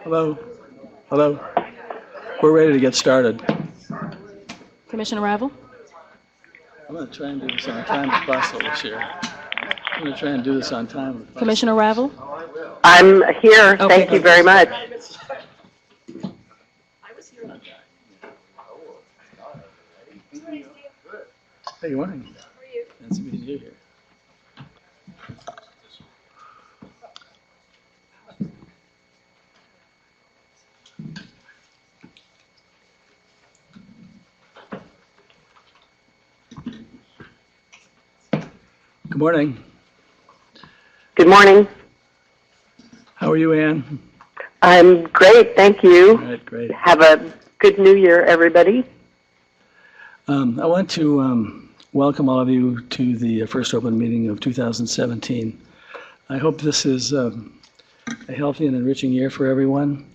Hello? Hello? We're ready to get started. Commissioner Ravel? I'm going to try and do this on time if possible this year. I'm going to try and do this on time if possible. Commissioner Ravel? I'm here. Okay. Thank you very much. Hey, good morning. How are you? Nice meeting you here. Good morning. Good morning. How are you, Ann? I'm great. Thank you. All right, great. Have a good new year, everybody. I want to welcome all of you to the first open meeting of 2017. I hope this is a healthy and enriching year for everyone.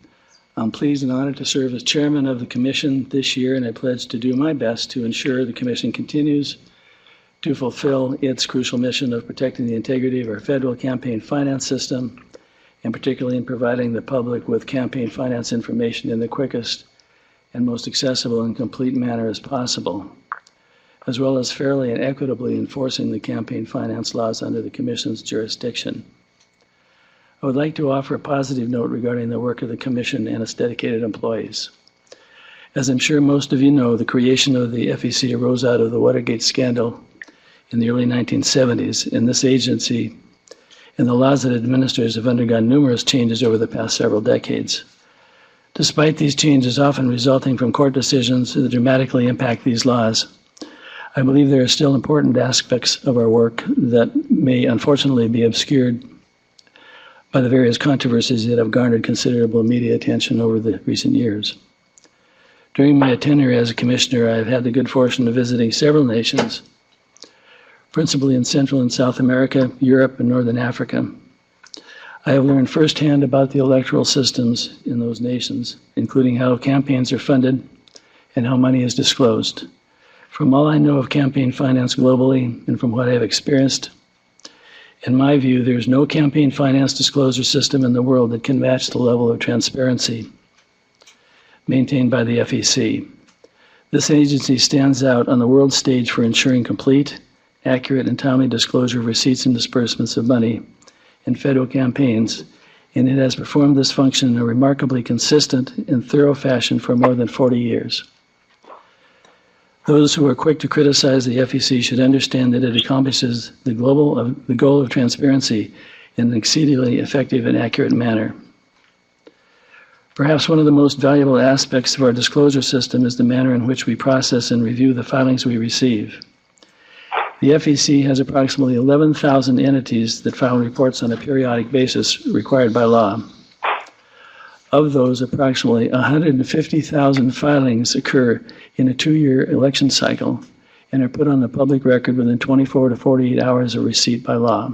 I'm pleased and honored to serve as chairman of the commission this year, and I pledge to do my best to ensure the commission continues to fulfill its crucial mission of protecting the integrity of our federal campaign finance system, and particularly in providing the public with campaign finance information in the quickest and most accessible and complete manner as possible, as well as fairly and equitably enforcing the campaign finance laws under the Commission's jurisdiction. I would like to offer a positive note regarding the work of the Commission and its dedicated employees. As I'm sure most of you know, the creation of the FEC arose out of the Watergate scandal in the early 1970s, and this agency and the laws it administers have undergone numerous changes over the past several decades. Despite these changes often resulting from court decisions that dramatically impact these laws, I believe there are still important aspects of our work that may unfortunately be obscured by the various controversies that have garnered considerable media attention over the recent years. During my tenure as a commissioner, I have had the good fortune of visiting several nations, principally in Central and South America, Europe, and Northern Africa. I have learned firsthand about the electoral systems in those nations, including how campaigns are funded and how money is disclosed. From all I know of campaign finance globally and from what I have experienced, in my view, there is no campaign finance disclosure system in the world that can match the level of transparency maintained by the FEC. This agency stands out on the world stage for ensuring complete, accurate, and timely disclosure of receipts and disbursements of money in federal campaigns, and it has performed this function in a remarkably consistent and thorough fashion for more than 40 years. Those who are quick to criticize the FEC should understand that it accomplishes the goal of transparency in an exceedingly effective and accurate manner. Perhaps one of the most valuable aspects of our disclosure system is the manner in which we process and review the filings we receive. The FEC has approximately 11,000 entities that file reports on a periodic basis required by law. Of those, approximately 150,000 filings occur in a 2-year election cycle and are put on the public record within 24 to 48 hours of receipt by law.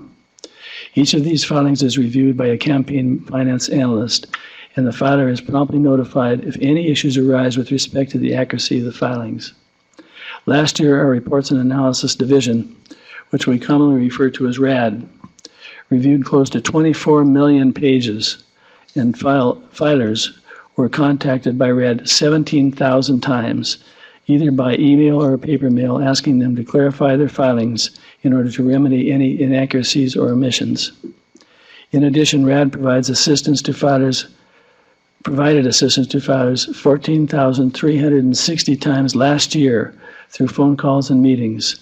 Each of these filings is reviewed by a campaign finance analyst, and the filer is promptly notified if any issues arise with respect to the accuracy of the filings. Last year, our Reports and Analysis Division, which we commonly refer to as RAD, reviewed close to 24 million pages, and filers were contacted by RAD 17,000 times, either by email or paper mail, asking them to clarify their filings in order to remedy any inaccuracies or omissions. In addition, RAD provided assistance to filers 14,360 times last year through phone calls and meetings.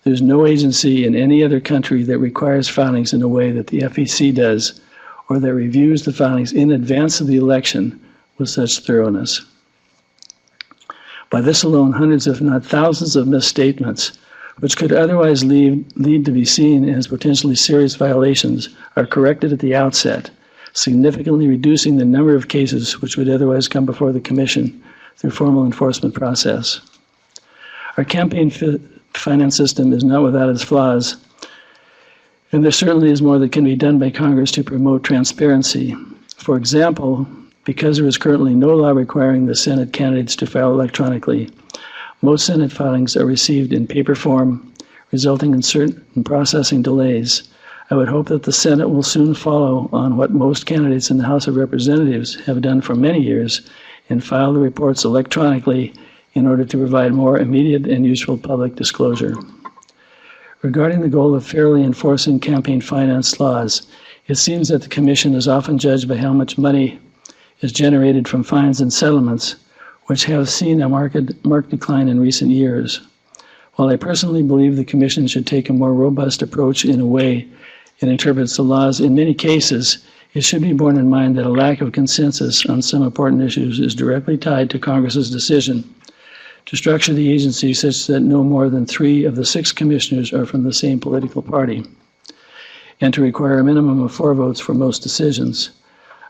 There's no agency in any other country that requires filings in a way that the FEC does, or that reviews the filings in advance of the election with such thoroughness. By this alone, hundreds if not thousands of misstatements, which could otherwise lead to be seen as potentially serious violations, are corrected at the outset, significantly reducing the number of cases which would otherwise come before the Commission through formal enforcement process. Our campaign finance system is not without its flaws, and there certainly is more that can be done by Congress to promote transparency. For example, because there is currently no law requiring the Senate candidates to file electronically, most Senate filings are received in paper form, resulting in certain processing delays. I would hope that the Senate will soon follow on what most candidates in the House of Representatives have done for many years and file the reports electronically in order to provide more immediate and useful public disclosure. Regarding the goal of fairly enforcing campaign finance laws, it seems that the Commission is often judged by how much money is generated from fines and settlements, which have seen a marked decline in recent years. While I personally believe the Commission should take a more robust approach in a way it interprets the laws, in many cases, it should be borne in mind that a lack of consensus on some important issues is directly tied to Congress's decision to structure the agency such that no more than 3 of the 6 commissioners are from the same political party, and to require a minimum of 4 votes for most decisions.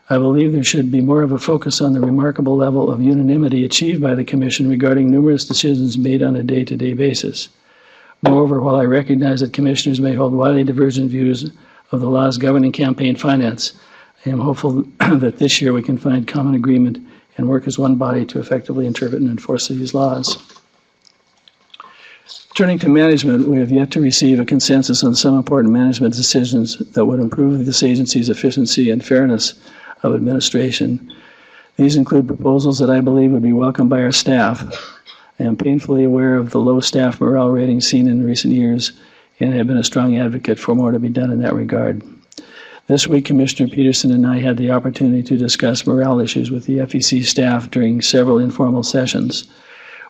I believe there should be more of a focus on the remarkable level of unanimity achieved by the Commission regarding numerous decisions made on a day-to-day basis. Moreover, while I recognize that commissioners may hold widely divergent views of the laws governing campaign finance, I am hopeful that this year we can find common agreement and work as one body to effectively interpret and enforce these laws. Turning to management, we have yet to receive a consensus on some important management decisions that would improve this agency's efficiency and fairness of administration. These include proposals that I believe would be welcomed by our staff. I am painfully aware of the low staff morale rating seen in recent years and have been a strong advocate for more to be done in that regard. This week, Commissioner Peterson and I had the opportunity to discuss morale issues with the FEC staff during several informal sessions.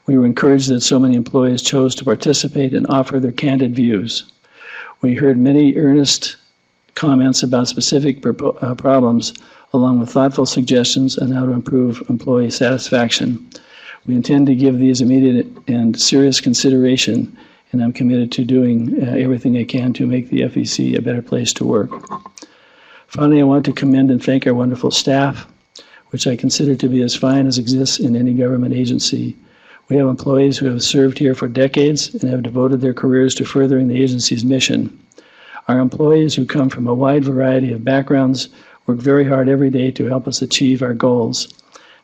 We were encouraged that so many employees chose to participate and offer their candid views. We heard many earnest comments about specific problems, along with thoughtful suggestions on how to improve employee satisfaction. We intend to give these immediate and serious consideration, and I'm committed to doing everything I can to make the FEC a better place to work. Finally, I want to commend and thank our wonderful staff, which I consider to be as fine as exists in any government agency. We have employees who have served here for decades and have devoted their careers to furthering the agency's mission. Our employees, who come from a wide variety of backgrounds, work very hard every day to help us achieve our goals.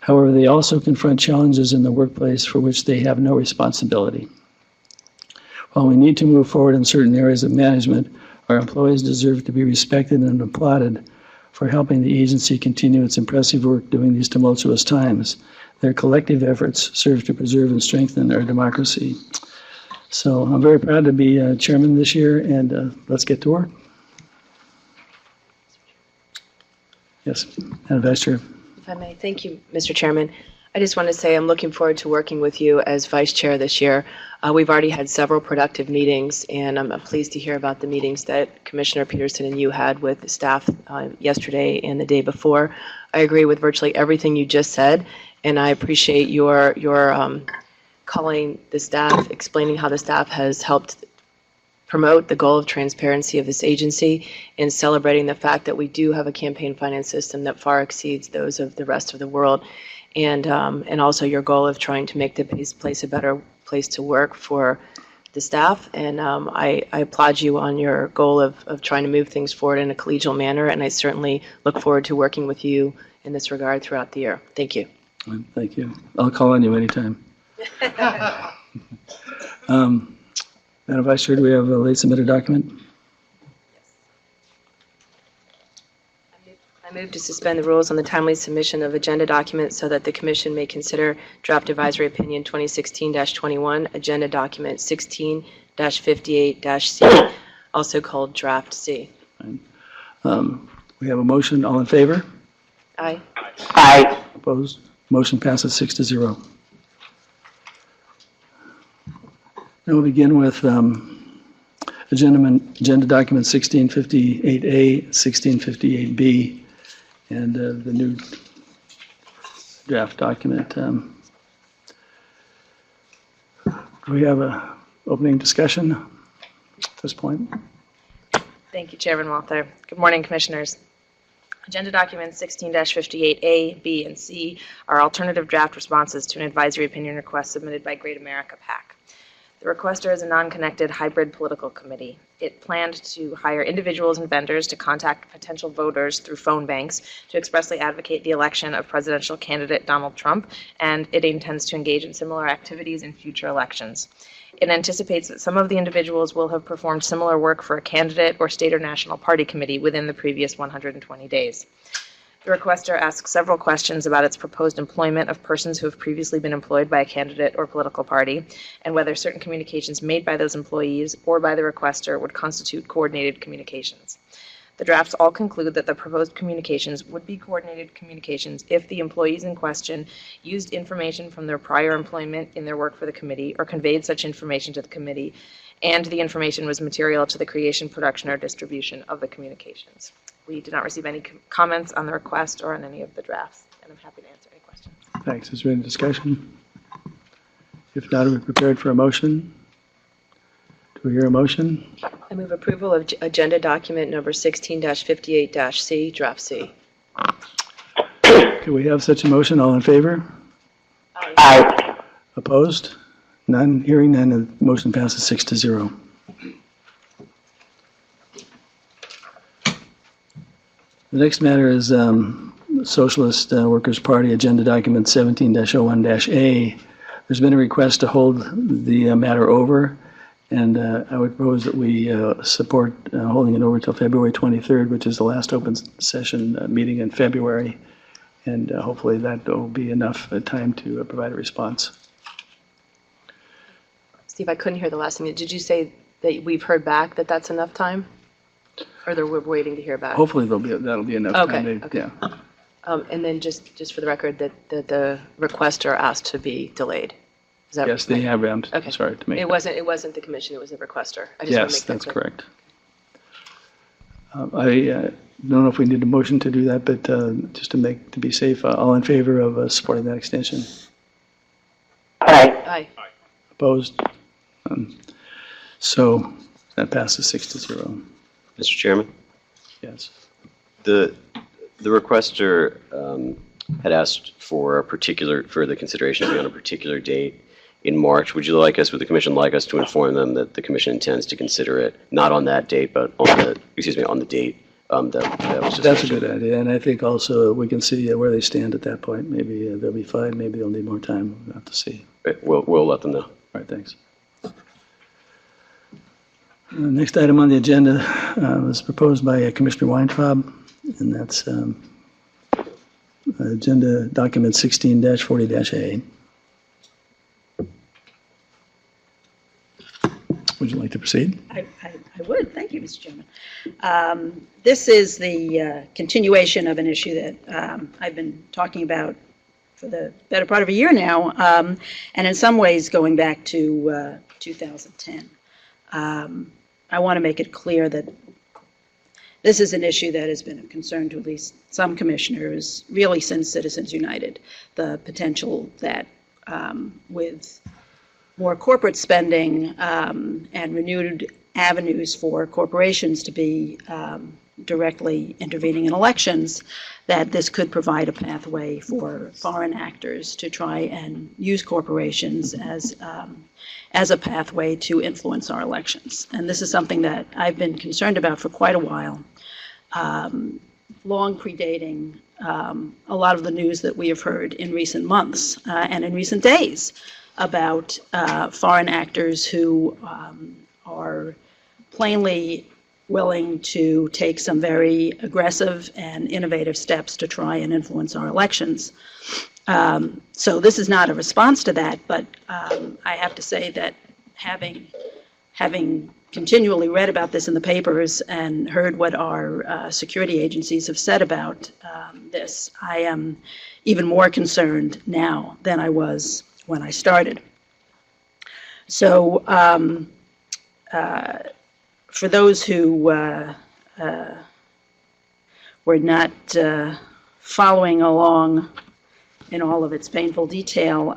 However, they also confront challenges in the workplace for which they have no responsibility. While we need to move forward in certain areas of management, our employees deserve to be respected and applauded for helping the agency continue its impressive work during these tumultuous times. Their collective efforts serve to preserve and strengthen our democracy. So I'm very proud to be chairman this year, and let's get to work. Yes, Madam Vice Chair. If I may, thank you, Mr. Chairman. I just want to say I'm looking forward to working with you as Vice Chair this year. We've already had several productive meetings, and I'm pleased to hear about the meetings that Commissioner Peterson and you had with the staff yesterday and the day before. I agree with virtually everything you just said, and I appreciate your calling the staff, explaining how the staff has helped promote the goal of transparency of this agency, and celebrating the fact that we do have a campaign finance system that far exceeds those of the rest of the world, and also your goal of trying to make the place a better place to work for the staff. And I applaud you on your goal of trying to move things forward in a collegial manner, and I certainly look forward to working with you in this regard throughout the year. Thank you. Thank you. I'll call on you anytime. Madam Vice Chair, do we have a late submitted document? I move to suspend the rules on the timely submission of agenda documents so that the Commission may consider Draft Advisory Opinion 2016-21, Agenda Document 16-58-C, also called Draft C. We have a motion. All in favor? Aye. Aye. Opposed? Motion passes 6-0. Now we'll begin with agenda document 1658A, 1658B, and the new draft document. Do we have an opening discussion at this point? Thank you, Chairman Walther. Good morning, Commissioners. Agenda documents 16-58A, B, and C are alternative draft responses to an advisory opinion request submitted by Great America PAC. The requester is a non-connected hybrid political committee. It planned to hire individuals and vendors to contact potential voters through phone banks to expressly advocate the election of presidential candidate Donald Trump, and it intends to engage in similar activities in future elections. It anticipates that some of the individuals will have performed similar work for a candidate or state or national party committee within the previous 120 days. The requester asks several questions about its proposed employment of persons who have previously been employed by a candidate or political party, and whether certain communications made by those employees or by the requester would constitute coordinated communications. The drafts all conclude that the proposed communications would be coordinated communications if the employees in question used information from their prior employment in their work for the committee or conveyed such information to the committee, and the information was material to the creation, production, or distribution of the communications. We did not receive any comments on the request or on any of the drafts, and I'm happy to answer any questions. Thanks. Is there any discussion? If not, are we prepared for a motion? Do we hear a motion? I move approval of agenda document number 16-58-C, draft C. Could we have such a motion? All in favor? Aye. Opposed? None. Hearing none, the motion passes 6-0. The next matter is Socialist Workers' Party Agenda Document 17-01-A. There's been a request to hold the matter over, and I would propose that we support holding it over until February 23rd, which is the last open session meeting in February, and hopefully that will be enough time to provide a response. Steve, I couldn't hear the last thing. Did you say that we've heard back that that's enough time? Or that we're waiting to hear back? Hopefully that'll be enough Okay, time. okay. Yeah. And then just for the record, that the requester asked to be delayed. Is that Yes, they have. I'm Okay. sorry to make It that. wasn't the commission, it was the requester. I just want to Yes, make that that's clear. correct. I don't know if we need a motion to do that, but just to be safe, all in favor of supporting that extension? Aye. Aye. Opposed? So that passes 6-0. Mr. Chairman, Yes. the requester had asked for the consideration to be on a particular date in March. Would the commission like us to inform them that the commission intends to consider it not on that date, but on the date that was just That's a mentioned? good idea, and I think also we can see where they stand at that point. Maybe they'll be fine, maybe they'll need more time. We'll have to see. Right, We'll let them know. All right, thanks. The next item on the agenda was proposed by Commissioner Weintraub, and that's Agenda Document 16-40-A. Would you like to proceed? I would. Thank you, Mr. Chairman. This is the continuation of an issue that I've been talking about for the better part of a year now, and in some ways going back to 2010. I want to make it clear that this is an issue that has been of concern to at least some commissioners, really since Citizens United. The potential that with more corporate spending and renewed avenues for corporations to be directly intervening in elections, that this could provide a pathway for foreign actors to try and use corporations as a pathway to influence our elections. And this is something that I've been concerned about for quite a while, long predating a lot of the news that we have heard in recent months and in recent days about foreign actors who are plainly willing to take some very aggressive and innovative steps to try and influence our elections. So this is not a response to that, but I have to say that having continually read about this in the papers and heard what our security agencies have said about this, I am even more concerned now than I was when I started. So for those who were not following along in all of its painful detail,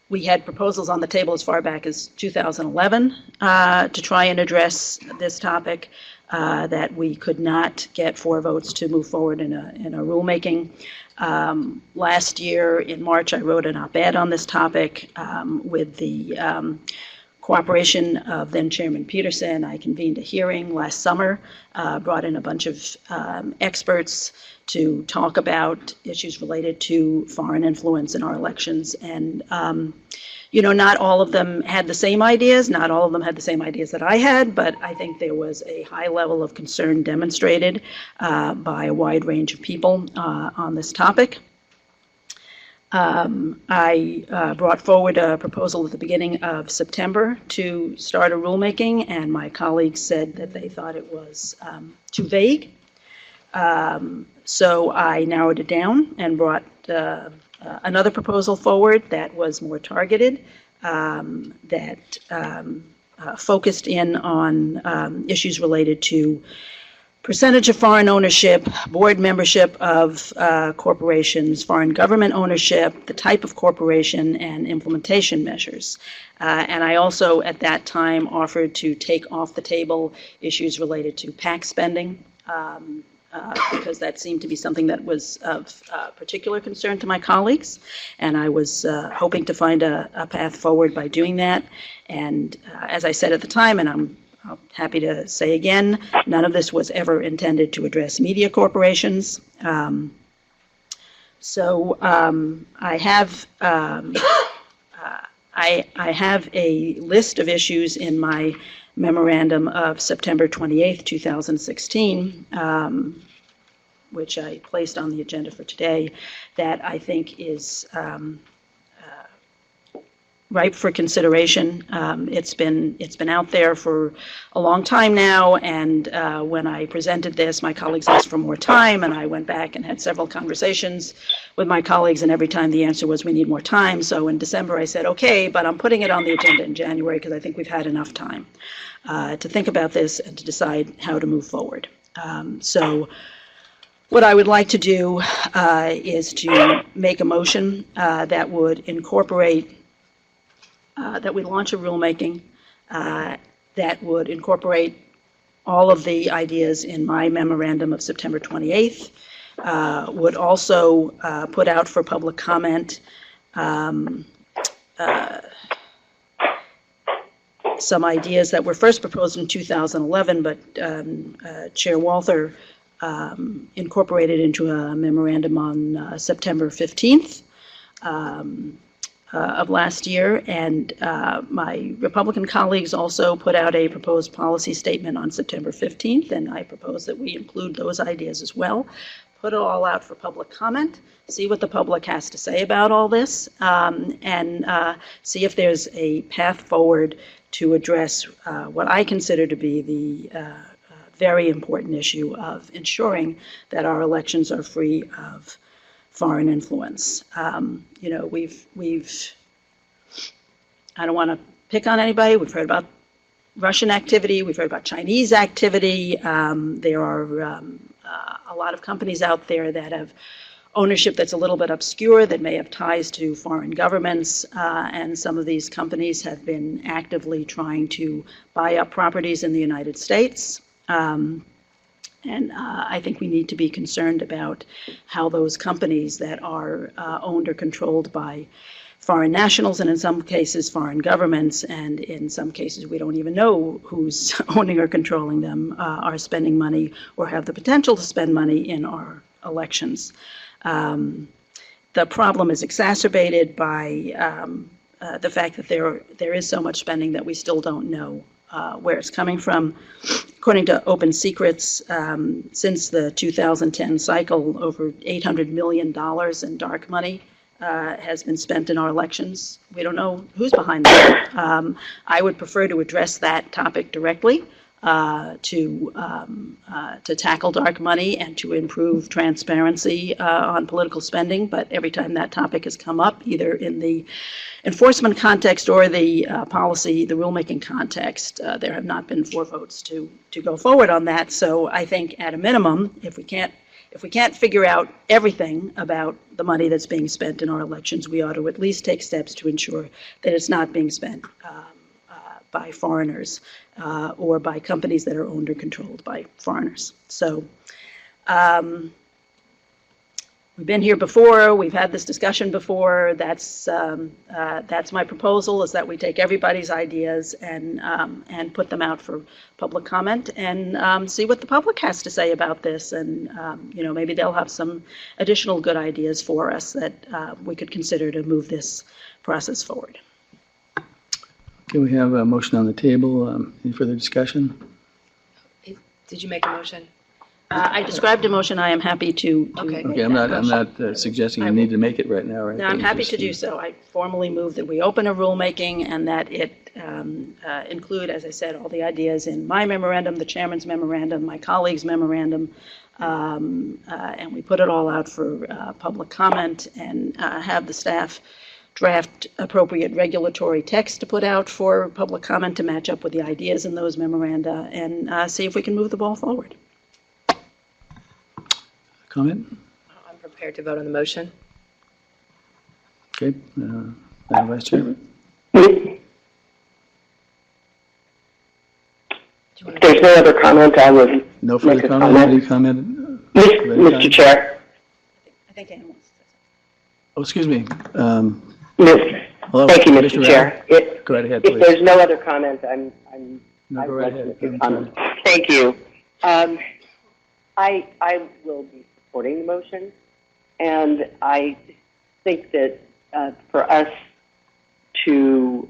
we had proposals on the table as far back as 2011 to try and address this topic. that we could not get 4 votes to move forward in a rulemaking. Last year in March, I wrote an op-ed on this topic with the cooperation of then Chairman Peterson. I convened a hearing last summer, brought in a bunch of experts to talk about issues related to foreign influence in our elections. And, not all of them had the same ideas. Not all of them had the same ideas that I had, but I think there was a high level of concern demonstrated by a wide range of people on this topic. I brought forward a proposal at the beginning of September to start a rulemaking, and my colleagues said that they thought it was too vague. So I narrowed it down and brought another proposal forward that was more targeted, that focused in on issues related to percentage of foreign ownership, board membership of corporations, foreign government ownership, the type of corporation, and implementation measures. And I also, at that time, offered to take off the table issues related to PAC spending, because that seemed to be something that was of particular concern to my colleagues. And I was hoping to find a path forward by doing that. And as I said at the time, and I'm happy to say again, none of this was ever intended to address media corporations. So I have a list of issues in my memorandum of September 28th, 2016, which I placed on the agenda for today, that I think is ripe for consideration. It's been out there for a long time now, and when I presented this, my colleagues asked for more time, and I went back and had several conversations with my colleagues, and every time the answer was, we need more time. So in December, I said, okay, but I'm putting it on the agenda in January because I think we've had enough time to think about this and to decide how to move forward. So what I would like to do is to make a motion that would incorporate that we launch a rulemaking that would incorporate all of the ideas in my memorandum of September 28th, would also put out for public comment some ideas that were first proposed in 2011, but Chair Walther incorporated into a memorandum on September 15th. Of last year, and my Republican colleagues also put out a proposed policy statement on September 15th, and I propose that we include those ideas as well. Put it all out for public comment, see what the public has to say about all this, and see if there's a path forward to address what I consider to be the very important issue of ensuring that our elections are free of foreign influence. We've I don't want to pick on anybody. We've heard about Russian activity. We've heard about Chinese activity. There are a lot of companies out there that have ownership that's a little bit obscure, that may have ties to foreign governments, and some of these companies have been actively trying to buy up properties in the United States. And I think we need to be concerned about how those companies that are owned or controlled by foreign nationals, and in some cases foreign governments, and in some cases we don't even know who's owning or controlling them, are spending money or have the potential to spend money in our elections. The problem is exacerbated by the fact that there is so much spending that we still don't know where it's coming from. According to Open Secrets, since the 2010 cycle, over $800 million in dark money has been spent in our elections. We don't know who's behind that. I would prefer to address that topic directly, to tackle dark money and to improve transparency on political spending. But every time that topic has come up, either in the enforcement context or the policy, the rulemaking context, there have not been 4 votes to go forward on that. So I think at a minimum, if we can't figure out everything about the money that's being spent in our elections, we ought to at least take steps to ensure that it's not being spent by foreigners or by companies that are owned or controlled by foreigners. So we've been here before. We've had this discussion before. That's my proposal: is that we take everybody's ideas and put them out for public comment and see what the public has to say about this. And maybe they'll have some additional good ideas for us that we could consider to move this process forward. Okay, we have a motion on the table. Any further discussion? Did you make a motion? I described a motion. I am happy to Okay. make Okay, I'm that not motion. suggesting you need to make it right now, right? No, I'm happy to do so. I formally move that we open a rulemaking and that it include, as I said, all the ideas in my memorandum, the chairman's memorandum, my colleague's memorandum, and we put it all out for public comment and have the staff draft appropriate regulatory text to put out for public comment to match up with the ideas in those memoranda and see if we can move the ball forward. Comment? I'm prepared to vote on the motion. Okay, Madam Vice Chair. If there's no other comment, I would No further make a comment? Any comment? Mr. Chair, I think Ann wants to say Oh, excuse me. Hello, thank you, Mr. Commissioner Chair. Go right ahead, If please. there's no other comment, I'm No, I'd go right like to ahead. make a comment. Thank you. I will be supporting the motion, and I think that for us to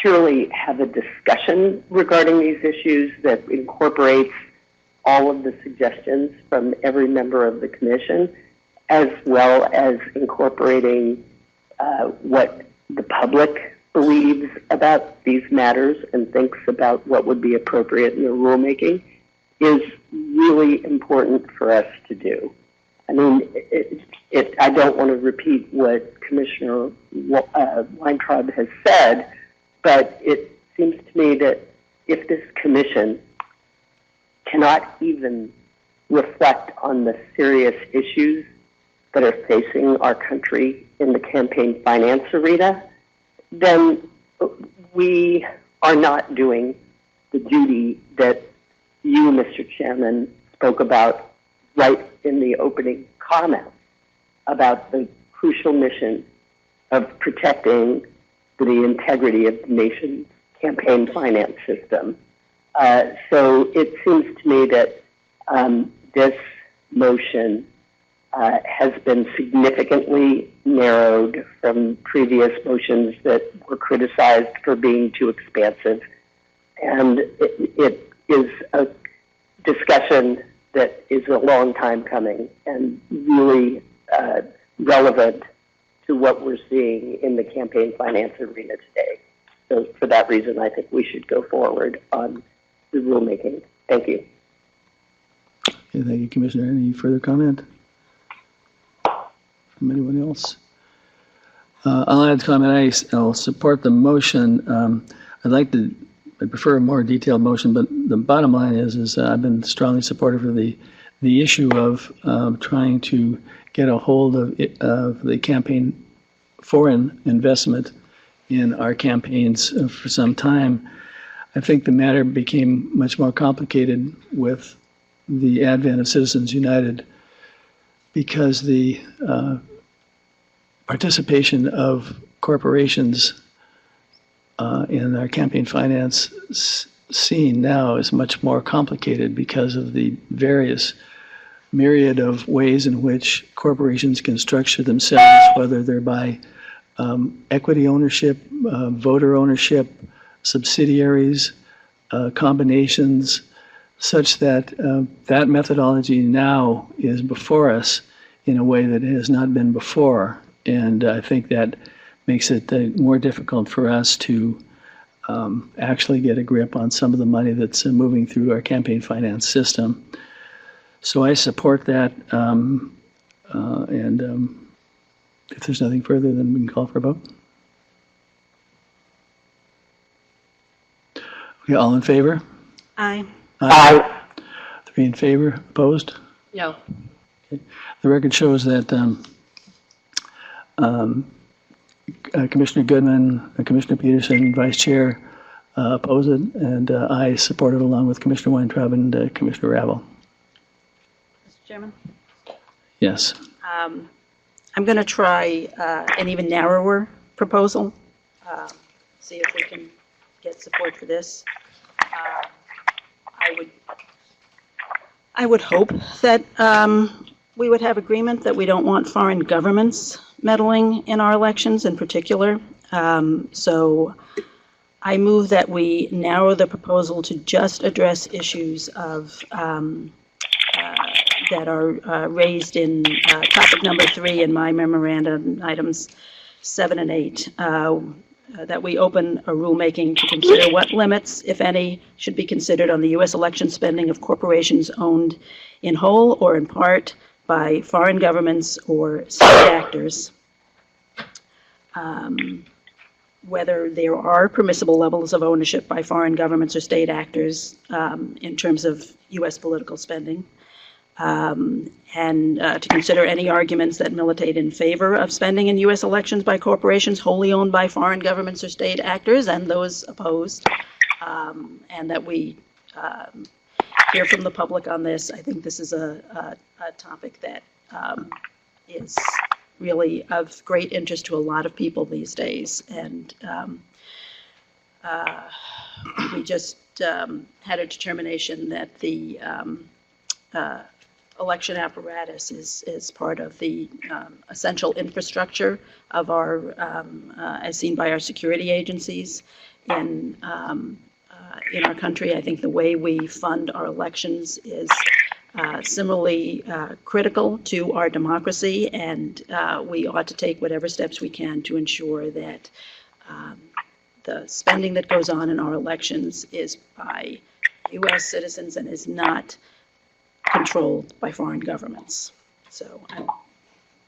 purely have a discussion regarding these issues that incorporates all of the suggestions from every member of the commission, as well as incorporating what the public believes about these matters and thinks about what would be appropriate in the rulemaking, is really important for us to do. I mean, I don't want to repeat what Commissioner Weintraub has said, but it seems to me that if this commission cannot even reflect on the serious issues that are facing our country in the campaign finance arena, then we are not doing the duty that you, Mr. Chairman, spoke about right in the opening comments about the crucial mission of protecting the integrity of the nation's campaign finance system. So it seems to me that this motion has been significantly narrowed from previous motions that were criticized for being too expansive. And it is a discussion that is a long time coming and really relevant to what we're seeing in the campaign finance arena today. So for that reason, I think we should go forward on the rulemaking. Thank you. Okay, thank you, Commissioner. Any further comment from anyone else? I'll add comment. I'll support the motion. I'd prefer a more detailed motion, but the bottom line is I've been strongly supportive of the issue of trying to get a hold of the campaign foreign investment in our campaigns for some time. I think the matter became much more complicated with the advent of Citizens United because the participation of corporations in our campaign finance scene now is much more complicated because of the various myriad of ways in which corporations can structure themselves, whether they're by equity ownership, voter ownership, subsidiaries, combinations, such that that methodology now is before us in a way that it has not been before. And I think that makes it more difficult for us to actually get a grip on some of the money that's moving through our campaign finance system. So I support that, and if there's nothing further, then we can call for a vote. Okay, all in favor? Aye. Aye. 3 in favor, opposed? No. The record shows that Commissioner Goodman, Commissioner Peterson, Vice Chair oppose it, and I support it along with Commissioner Weintraub and Commissioner Ravel. Mr. Chairman? Yes. I'm going to try an even narrower proposal, see if we can get support for this. I would hope that we would have agreement that we don't want foreign governments meddling in our elections in particular. So I move that we narrow the proposal to just address issues of that are raised in topic number 3 in my memorandum, items 7 and 8, that we open a rulemaking to consider what limits, if any, should be considered on the U.S. election spending of corporations owned in whole or in part by foreign governments or state actors, whether there are permissible levels of ownership by foreign governments or state actors in terms of U.S. political spending, and to consider any arguments that militate in favor of spending in U.S. elections by corporations wholly owned by foreign governments or state actors, and those opposed, and that we hear from the public on this. I think this is a topic that is really of great interest to a lot of people these days, and we just had a determination that the election apparatus is part of the essential infrastructure of our, as seen by our security agencies in our country. I think the way we fund our elections is similarly critical to our democracy, and we ought to take whatever steps we can to ensure that the spending that goes on in our elections is by U.S. citizens and is not controlled by foreign governments. So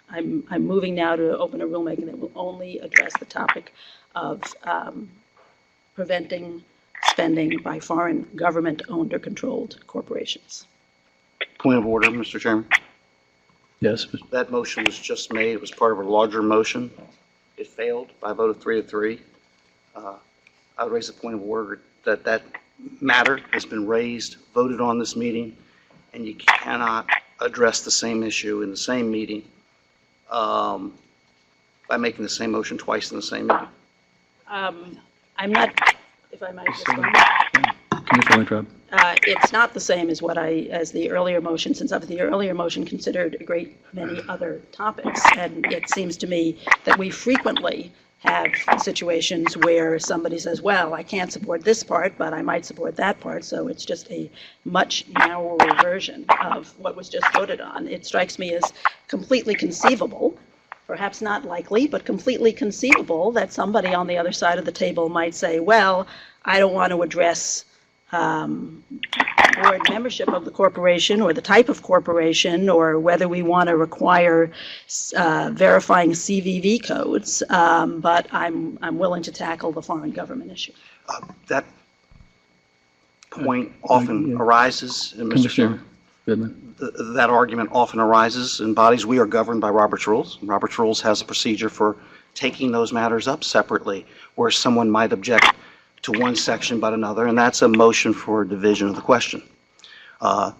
I'm moving now to open a rulemaking that will only address the topic of preventing spending by foreign government-owned or controlled corporations. Point of order, Mr. Chairman. Yes. That motion was just made. It was part of a larger motion. It failed by a vote of 3-3. I would raise a point of order that that matter has been raised, voted on this meeting, and you cannot address the same issue in the same meeting by making the same motion twice in the same meeting. I'm not, if I might respond. Commissioner Weintraub. It's not the same as as the earlier motion, since the earlier motion considered a great many other topics. And it seems to me that we frequently have situations where somebody says, well, I can't support this part, but I might support that part. So it's just a much narrower version of what was just voted on. It strikes me as completely conceivable, perhaps not likely, but completely conceivable that somebody on the other side of the table might say, well, I don't want to address board membership of the corporation or the type of corporation or whether we want to require verifying CVV codes, but I'm willing to tackle the foreign government issue. That point often arises, Mr. Chairman. Goodman. That argument often arises in bodies. We are governed by Robert's Rules. Robert's Rules has a procedure for taking those matters up separately, where someone might object to one section but another, and that's a motion for division of the question.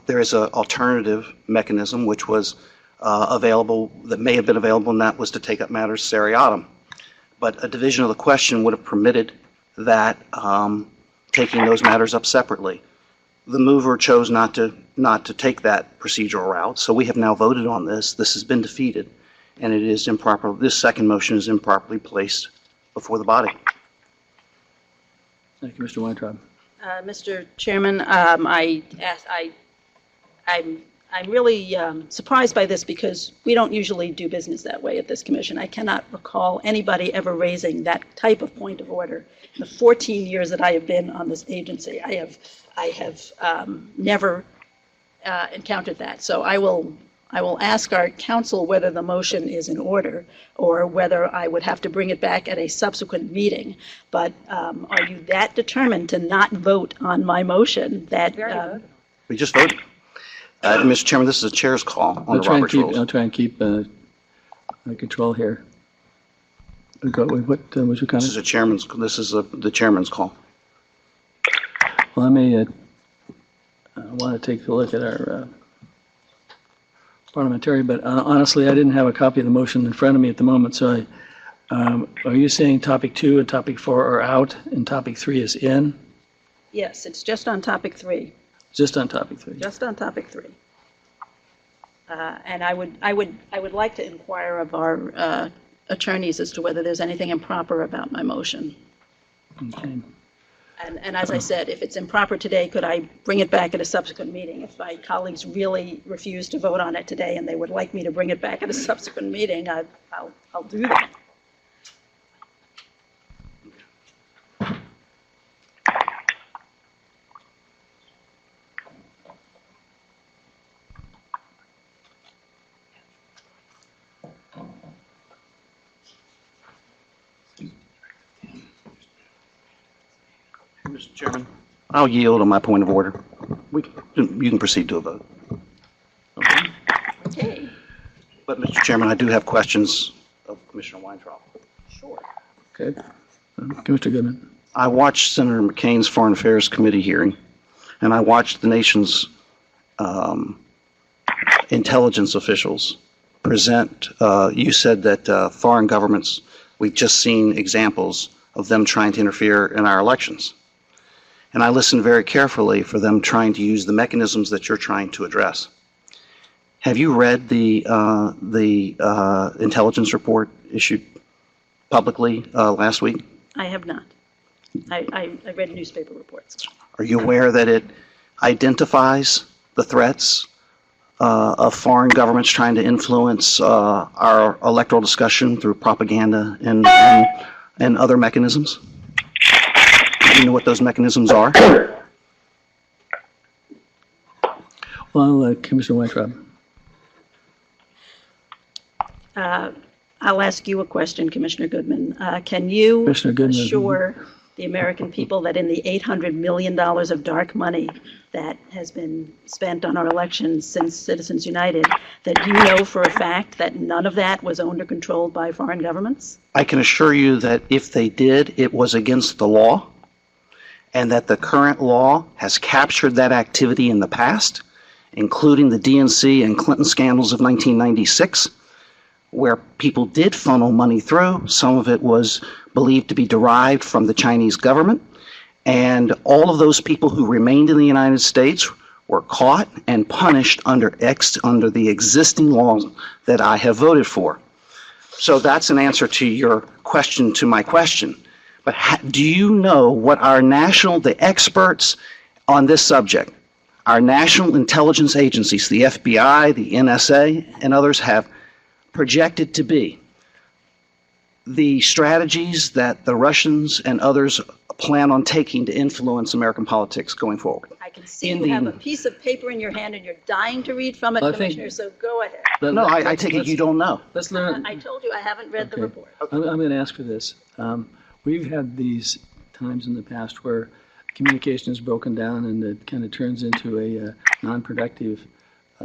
There is an alternative mechanism which was available, that may have been available, and that was to take up matters seriatim. But a division of the question would have permitted that taking those matters up separately. The mover chose not to take that procedural route, so we have now voted on this. This has been defeated, and it is improper. This second motion is improperly placed before the body. Thank you, Mr. Weintraub. Mr. Chairman, I'm really surprised by this because we don't usually do business that way at this commission. I cannot recall anybody ever raising that type of point of order. In the 14 years that I have been on this agency, I have never encountered that. So I will ask our counsel whether the motion is in order or whether I would have to bring it back at a subsequent meeting. But are you that determined to not vote on my motion that... We just voted. Mr. Chairman, this is a chair's call on the Robert's Rules. I'll try and keep control here. What was your comment? This is the chairman's call. Well, I may want to take a look at our parliamentary, but honestly, I didn't have a copy of the motion in front of me at the moment, so are you saying topic 2 and topic 4 are out and topic 3 is in? Yes, it's just on topic 3, Just on topic 3? just on topic 3. And I would like to inquire of our attorneys as to whether there's anything improper about my motion. Okay. And as I said, if it's improper today, could I bring it back at a subsequent meeting? If my colleagues really refuse to vote on it today and they would like me to bring it back at a subsequent meeting, I'll do that. Mr. Chairman, I'll yield on my point of order. You can proceed to a vote. Okay, But, Mr. Chairman, I do have questions of Commissioner Weintraub. sure. Okay. Commissioner Goodman? I watched Senator McCain's Foreign Affairs Committee hearing, and I watched the nation's intelligence officials present. You said that foreign governments, we've just seen examples of them trying to interfere in our elections. And I listened very carefully for them trying to use the mechanisms that you're trying to address. Have you read the intelligence report issued publicly last week? I have not. I read newspaper reports. Are you aware that it identifies the threats of foreign governments trying to influence our electoral discussion through propaganda and other mechanisms? Do you know what those mechanisms are? Well, Commissioner Weintraub. I'll ask you a question, Commissioner Goodman. Can you Commissioner Goodman. assure the American people that in the $800 million of dark money that has been spent on our elections since Citizens United, that you know for a fact that none of that was owned or controlled by foreign governments? I can assure you that if they did, it was against the law, and that the current law has captured that activity in the past, including the DNC and Clinton scandals of 1996, where people did funnel money through. Some of it was believed to be derived from the Chinese government. And all of those people who remained in the United States were caught and punished under the existing laws that I have voted for. So that's an answer to your question to my question. But do you know what the experts on this subject, our national intelligence agencies, the FBI, the NSA, and others have projected to be the strategies that the Russians and others plan on taking to influence American politics going forward? I can see you have a piece of paper in your hand and you're dying to read from it, I think- Commissioner, so go ahead. No, I take it you don't know. Let's learn. I told you I haven't read the Okay. report. I'm going to ask for this. We've had these times in the past where communication is broken down and it kind of turns into a non-productive,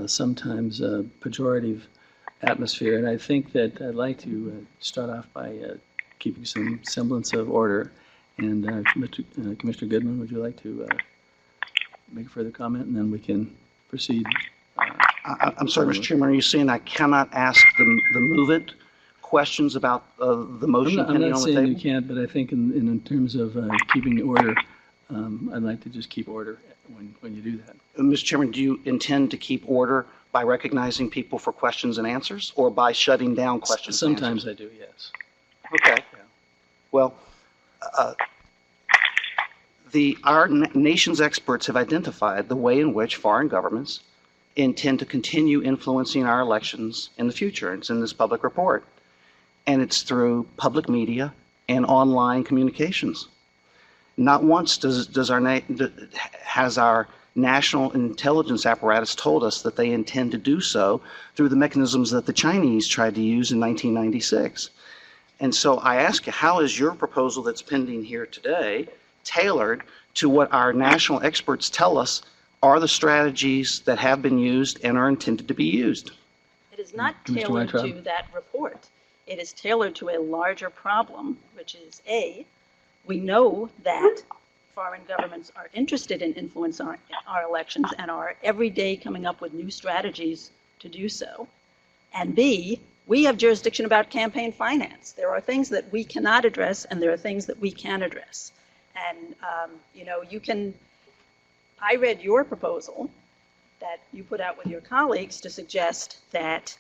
sometimes pejorative atmosphere. And I think that I'd like to start off by keeping some semblance of order. And Commissioner Goodman, would you like to make a further comment, and then we can proceed? I'm sorry, Mr. Chairman, are you saying I cannot ask the move-it questions about the motion I'm pending not on the saying you table? can't, but I think in terms of keeping order, I'd like to just keep order when you do that. Mr. Chairman, do you intend to keep order by recognizing people for questions and answers, or by shutting down questions and answers? Sometimes I do, yes. Okay. Well, our nation's experts have identified the way in which foreign governments intend to continue influencing our elections in the future. It's in this public report. And it's through public media and online communications. Not once has our national intelligence apparatus told us that they intend to do so through the mechanisms that the Chinese tried to use in 1996. And so I ask you, how is your proposal that's pending here today tailored to what our national experts tell us are the strategies that have been used and are intended to be used? It is not Mr. tailored to Weintraub? that report. It is tailored to a larger problem, which is A, we know that foreign governments are interested in influencing our elections and are every day coming up with new strategies to do so. And B, we have jurisdiction about campaign finance. There are things that we cannot address, and there are things that we can address. And, I read your proposal that you put out with your colleagues to suggest that,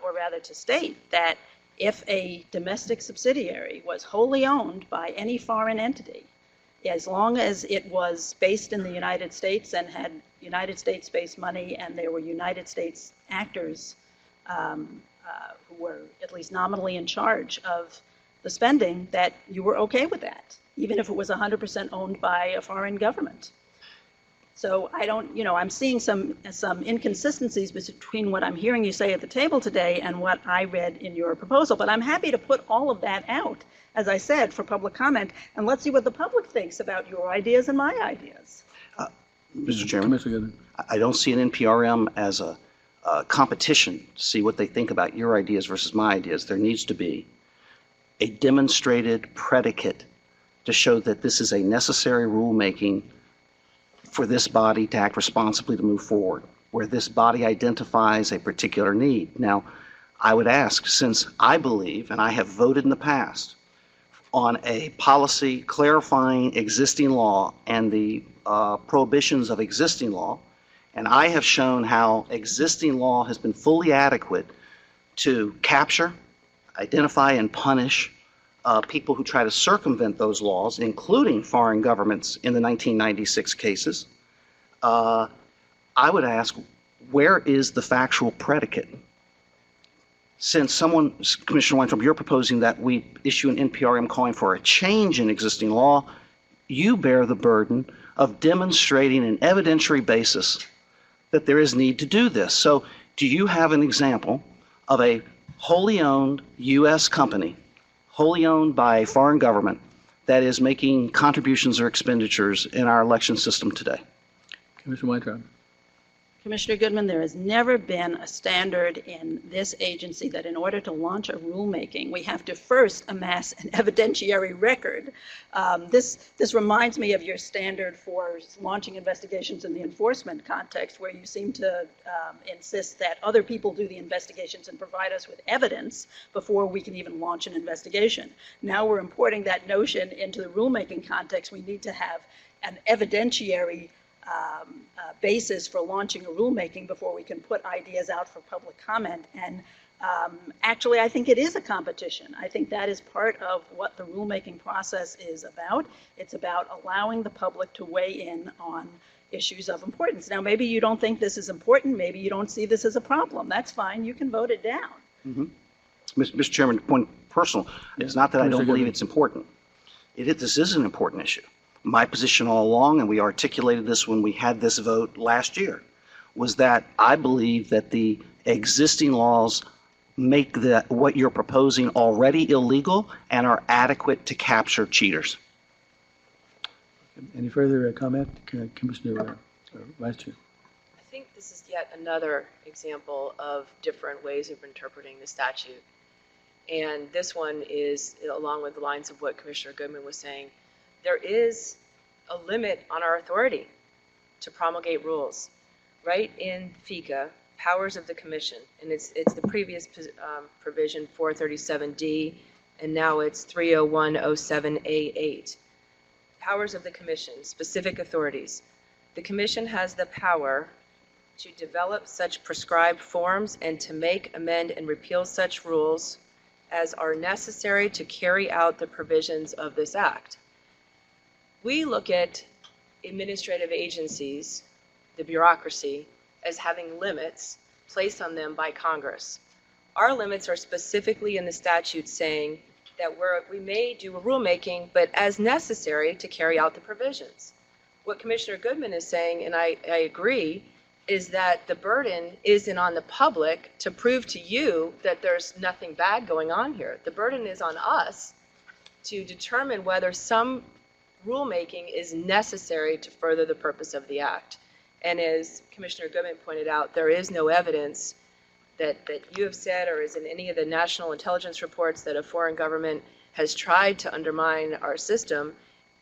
or rather to state that if a domestic subsidiary was wholly owned by any foreign entity, as long as it was based in the United States and had United States-based money and there were United States actors who were at least nominally in charge of the spending, that you were okay with that, even if it was 100% owned by a foreign government. So I don't, I'm seeing some inconsistencies between what I'm hearing you say at the table today and what I read in your proposal. But I'm happy to put all of that out, as I said, for public comment, and let's see what the public thinks about your ideas and my ideas. Mr. Chairman, Commissioner Goodman. I don't see an NPRM as a competition to see what they think about your ideas versus my ideas. There needs to be a demonstrated predicate to show that this is a necessary rulemaking for this body to act responsibly to move forward, where this body identifies a particular need. Now, I would ask, since I believe, and I have voted in the past, on a policy clarifying existing law and the prohibitions of existing law, and I have shown how existing law has been fully adequate to capture, identify, and punish people who try to circumvent those laws, including foreign governments in the 1996 cases, I would ask, where is the factual predicate? Since Commissioner Weintraub, you're proposing that we issue an NPRM calling for a change in existing law, you bear the burden of demonstrating an evidentiary basis that there is need to do this. So do you have an example of a wholly owned U.S. company, wholly owned by a foreign government, that is making contributions or expenditures in our election system today? Commissioner Weintraub. Commissioner Goodman, there has never been a standard in this agency that in order to launch a rulemaking, we have to first amass an evidentiary record. This reminds me of your standard for launching investigations in the enforcement context, where you seem to insist that other people do the investigations and provide us with evidence before we can even launch an investigation. Now we're importing that notion into the rulemaking context. We need to have an evidentiary basis for launching a rulemaking before we can put ideas out for public comment. And actually, I think it is a competition. I think that is part of what the rulemaking process is about. It's about allowing the public to weigh in on issues of importance. Now, maybe you don't think this is important. Maybe you don't see this as a problem. That's fine. You can vote it down. Mm-hmm. Mr. Chairman, point personal. It's not that I don't believe it's important. This is an important issue. My position all along, and we articulated this when we had this vote last year, was that I believe that the existing laws make what you're proposing already illegal and are adequate to capture cheaters. Any further comment, Commissioner Vice Chair? I think this is yet another example of different ways of interpreting the statute. And this one is along with the lines of what Commissioner Goodman was saying. There is a limit on our authority to promulgate rules. Right in FICA, powers of the commission, and it's the previous provision 437D, and now it's 30107A8. Powers of the commission, specific authorities. The commission has the power to develop such prescribed forms and to make, amend, and repeal such rules as are necessary to carry out the provisions of this act. We look at administrative agencies, the bureaucracy, as having limits placed on them by Congress. Our limits are specifically in the statute saying that we may do a rulemaking, but as necessary to carry out the provisions. What Commissioner Goodman is saying, and I agree, is that the burden isn't on the public to prove to you that there's nothing bad going on here. The burden is on us to determine whether some rulemaking is necessary to further the purpose of the act. And as Commissioner Goodman pointed out, there is no evidence that you have said or is in any of the national intelligence reports that a foreign government has tried to undermine our system.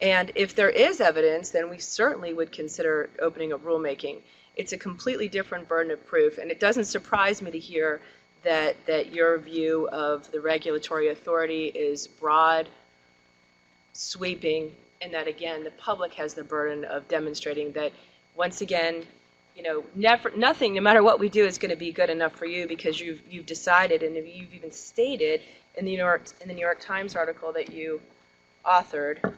And if there is evidence, then we certainly would consider opening up rulemaking. It's a completely different burden of proof, and it doesn't surprise me to hear that your view of the regulatory authority is broad, sweeping, and that, again, the public has the burden of demonstrating that, once again, nothing, no matter what we do, is going to be good enough for you, because you've decided, and you've even stated in the New York Times article that you authored,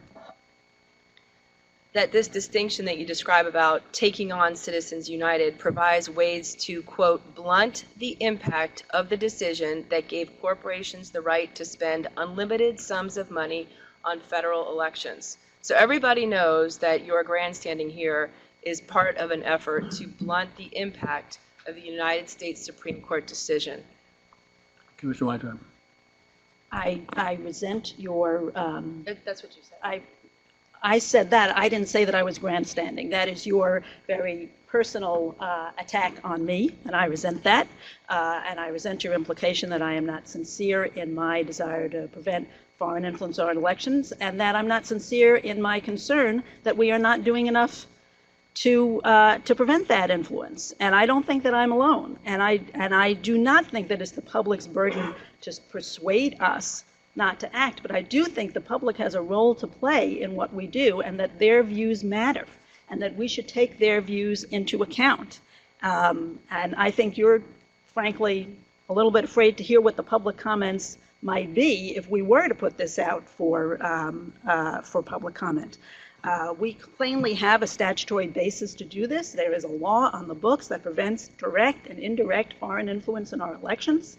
that this distinction that you describe about taking on Citizens United provides ways to, quote, blunt the impact of the decision that gave corporations the right to spend unlimited sums of money on federal elections. So everybody knows that your grandstanding here is part of an effort to blunt the impact of the United States Supreme Court decision. Commissioner Weintraub. I resent your, That's what you said. I said that. I didn't say that I was grandstanding. That is your very personal attack on me, and I resent that. And I resent your implication that I am not sincere in my desire to prevent foreign influence on elections, and that I'm not sincere in my concern that we are not doing enough to prevent that influence. And I don't think that I'm alone. And I do not think that it's the public's burden to persuade us not to act, but I do think the public has a role to play in what we do, and that their views matter, and that we should take their views into account. And I think you're, frankly, a little bit afraid to hear what the public comments might be if we were to put this out for public comment. We plainly have a statutory basis to do this. There is a law on the books that prevents direct and indirect foreign influence in our elections.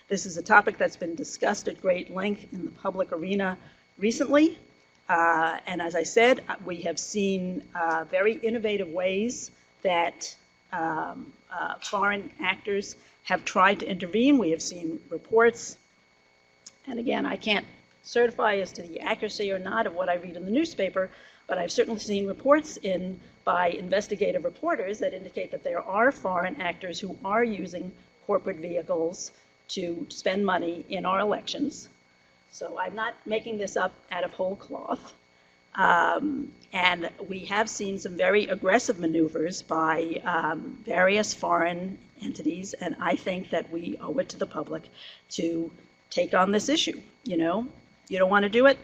This is a topic that's been discussed at great length in the public arena recently. And as I said, we have seen very innovative ways that foreign actors have tried to intervene. We have seen reports, and again, I can't certify as to the accuracy or not of what I read in the newspaper, but I've certainly seen reports by investigative reporters that indicate that there are foreign actors who are using corporate vehicles to spend money in our elections. So I'm not making this up out of whole cloth. And we have seen some very aggressive maneuvers by various foreign entities, and I think that we owe it to the public to take on this issue. You don't want to do it,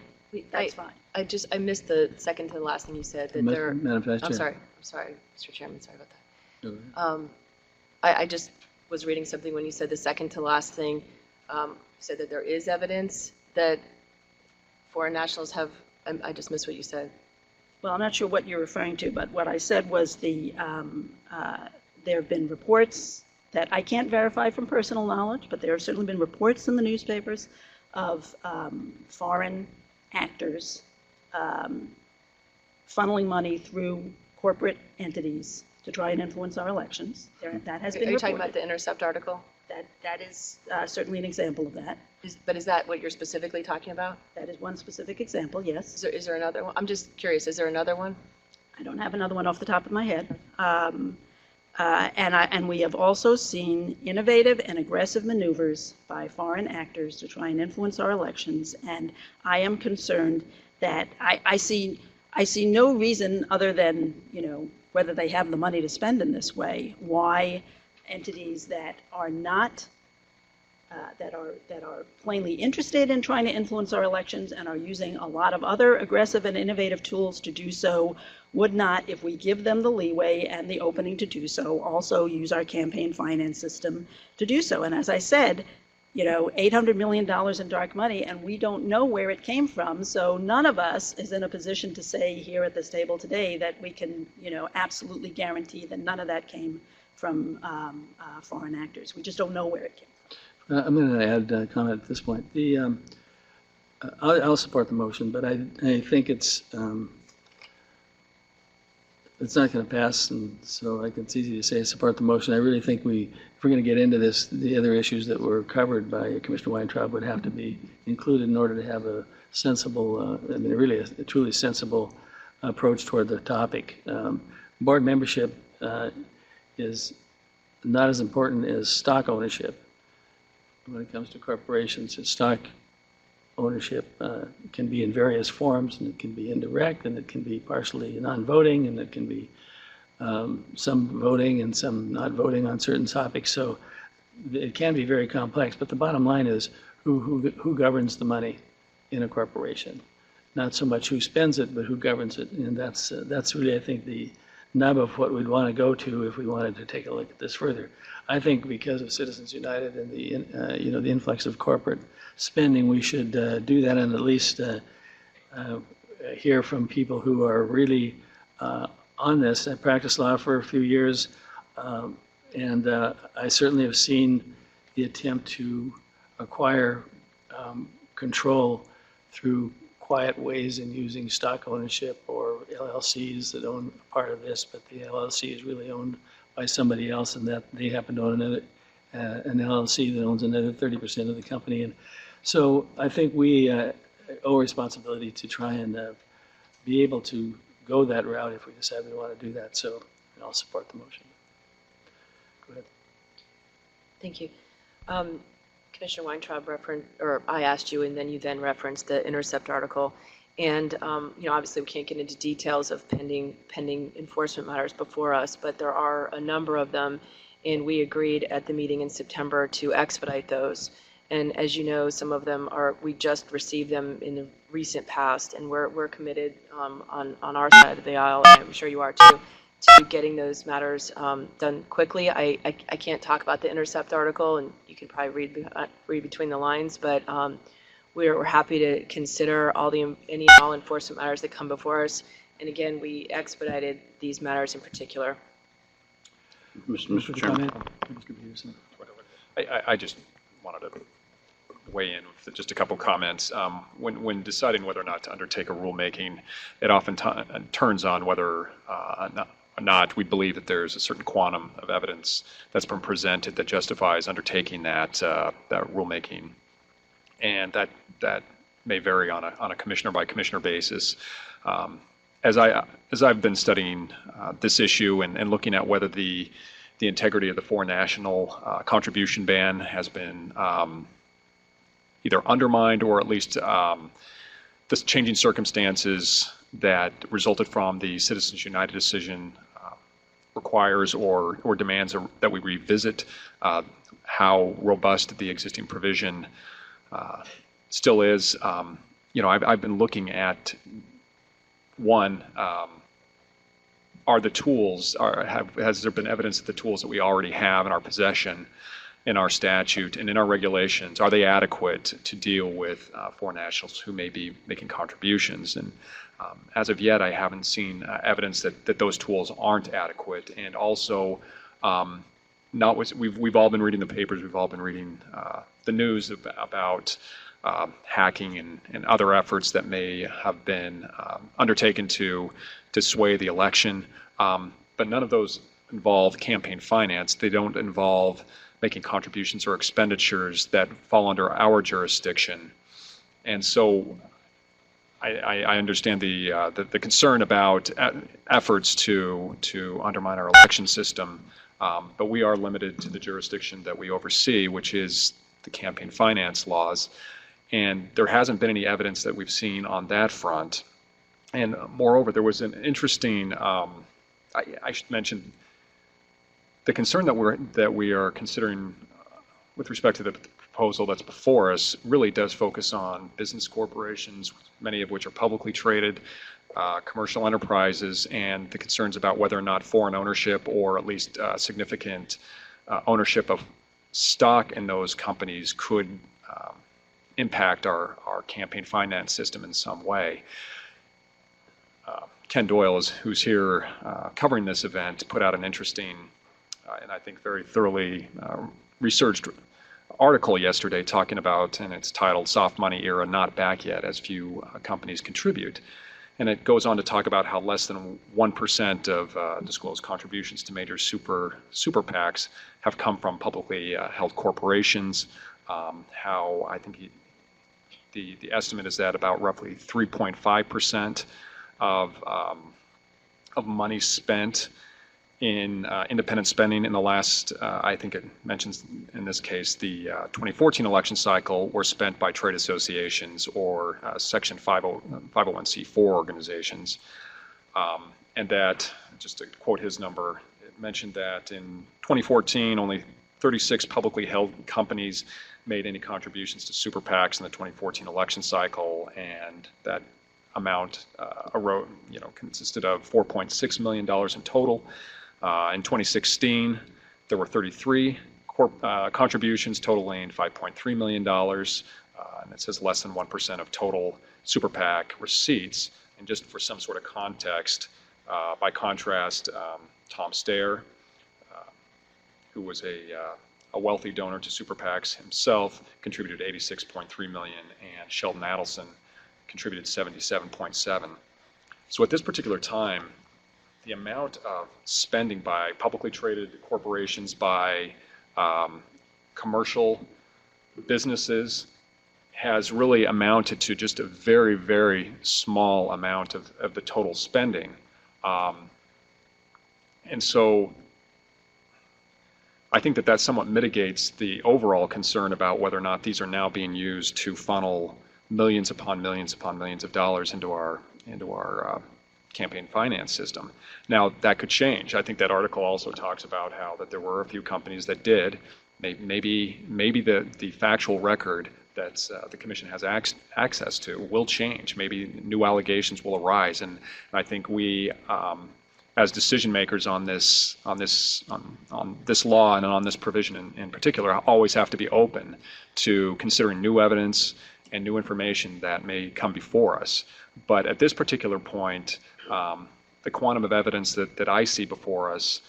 that's fine. I missed the second to the last thing you said. That there. Madam Vice Chair. I'm sorry, Mr. Chairman, sorry about that. I just was reading something when you said the second to last thing, said that there is evidence that foreign nationals have, I just missed what you said. Well, I'm not sure what you're referring to, but what I said was there have been reports that I can't verify from personal knowledge, but there have certainly been reports in the newspapers of foreign actors funneling money through corporate entities to try and influence our elections. That has been reported. Are you talking about the Intercept article? That is certainly an example of that. But is that what you're specifically talking about? That is one specific example, yes. Is there another one? I'm just curious, is there another one? I don't have another one off the top of my head. And we have also seen innovative and aggressive maneuvers by foreign actors to try and influence our elections. And I am concerned that I see no reason other than, whether they have the money to spend in this way, why entities that are not that are plainly interested in trying to influence our elections and are using a lot of other aggressive and innovative tools to do so would not, if we give them the leeway and the opening to do so, also use our campaign finance system to do so. And as I said, $800 million in dark money, and we don't know where it came from. So none of us is in a position to say here at this table today that we can, absolutely guarantee that none of that came from foreign actors. We just don't know where it came from. I'm going to add a comment at this point. I'll support the motion, but I think it's not going to pass, and so it's easy to say support the motion. I really think if we're going to get into this, the other issues that were covered by Commissioner Weintraub would have to be included in order to have a sensible, really a truly sensible approach toward the topic. Board membership is not as important as stock ownership when it comes to corporations. Stock ownership can be in various forms, and it can be indirect, and it can be partially non-voting, and it can be some voting and some not voting on certain topics. So it can be very complex. But the bottom line is who governs the money in a corporation. Not so much who spends it, but who governs it. And that's really, I think, the nub of what we'd want to go to if we wanted to take a look at this further. I think because of Citizens United and the influx of corporate spending, we should do that and at least hear from people who are really on this. I practiced law for a few years, and I certainly have seen the attempt to acquire control through quiet ways in using stock ownership or LLCs that own part of this, but the LLC is really owned by somebody else, and that they happen to own an LLC that owns another 30% of the company. And so I think we owe responsibility to try and be able to go that route if we decide we want to do that. So I'll support the motion. Go ahead. Thank you. Commissioner Weintraub I asked you, and then you referenced the Intercept article. And, obviously we can't get into details of pending enforcement matters before us, but there are a number of them, and we agreed at the meeting in September to expedite those. And as you know, some of them we just received them in the recent past, and we're committed on our side of the aisle, and I'm sure you are too, to getting those matters done quickly. I can't talk about the Intercept article, and you can probably read between the lines, but we're happy to consider any and all enforcement matters that come before us. And again, we expedited these matters in particular. Mr. Chairman. I just wanted to weigh in with just a couple comments. When deciding whether or not to undertake a rulemaking, it often turns on whether or not we believe that there's a certain quantum of evidence that's been presented that justifies undertaking that rulemaking, and that may vary on a commissioner by commissioner basis. As I've been studying this issue and looking at whether the integrity of the foreign national contribution ban has been either undermined or at least the changing circumstances that resulted from the Citizens United decision requires or demands that we revisit how robust the existing provision still is. I've been looking at one, are the tools, has there been evidence that the tools that we already have in our possession in our statute and in our regulations, are they adequate to deal with foreign nationals who may be making contributions? And as of yet, I haven't seen evidence that those tools aren't adequate. And also, we've all been reading the papers, we've all been reading the news about hacking and other efforts that may have been undertaken to sway the election. But none of those involve campaign finance. They don't involve making contributions or expenditures that fall under our jurisdiction. And so I understand the concern about efforts to undermine our election system, but we are limited to the jurisdiction that we oversee, which is the campaign finance laws. And there hasn't been any evidence that we've seen on that front. And moreover, there was an interesting, I should mention, the concern that we are considering with respect to the proposal that's before us really does focus on business corporations, many of which are publicly traded, commercial enterprises, and the concerns about whether or not foreign ownership or at least significant ownership of stock in those companies could impact our campaign finance system in some way. Ken Doyle, who's here covering this event, put out an interesting and I think very thoroughly researched article yesterday talking about, and it's titled "Soft Money Era Not Back Yet as Few Companies Contribute." And it goes on to talk about how less than 1% of disclosed contributions to major super PACs have come from publicly held corporations. How I think the estimate is that about roughly 3.5% of money spent in independent spending in the last, I think it mentions in this case, the 2014 election cycle were spent by trade associations or Section 501c4 organizations. And that, just to quote his number, it mentioned that in 2014, only 36 publicly held companies made any contributions to super PACs in the 2014 election cycle, and that amount consisted of $4.6 million in total. In 2016, there were 33 contributions totaling $5.3 million, and it says less than 1% of total super PAC receipts. And just for some sort of context, by contrast, Tom Stair, who was a wealthy donor to super PACs himself, contributed $86.3 million, and Sheldon Adelson contributed $77.7. So at this particular time, the amount of spending by publicly traded corporations, by commercial businesses, has really amounted to just a very, very small amount of the total spending. And so I think that somewhat mitigates the overall concern about whether or not these are now being used to funnel millions upon millions upon millions of dollars into our campaign finance system. Now, that could change. I think that article also talks about how that there were a few companies that did. Maybe the factual record that the commission has access to will change. Maybe new allegations will arise, and I think we, as decision makers on this law and on this provision in particular, always have to be open to considering new evidence and new information that may come before us. But at this particular point, the quantum of evidence that I see before us,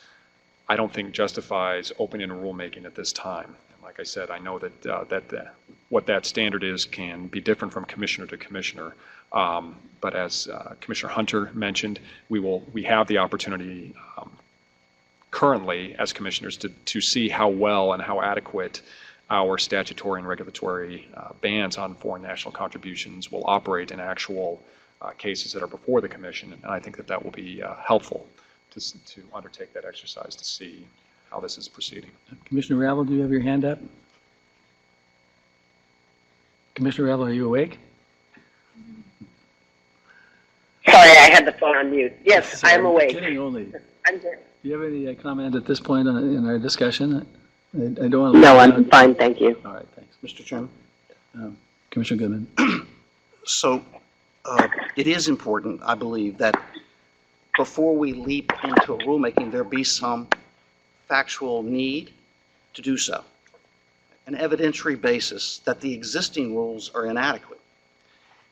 I don't think justifies opening a rulemaking at this time. And like I said, I know that what that standard is can be different from commissioner to commissioner. But as Commissioner Hunter mentioned, we have the opportunity currently as commissioners to see how well and how adequate our statutory and regulatory bans on foreign national contributions will operate in actual cases that are before the commission. And I think that will be helpful to undertake that exercise to see how this is proceeding. Commissioner Ravel, do you have your hand up? Commissioner Ravel, are you awake? Sorry, I had the phone on mute. Yes, Sorry, I'm awake. Kidding only. I'm here. Do you have any comment at this point in our discussion? I don't want to. No, I'm fine, thank you. All right, thanks. Mr. Chairman? Commissioner Goodman. So it is important, I believe, that before we leap into a rulemaking, there be some factual need to do so, an evidentiary basis that the existing rules are inadequate.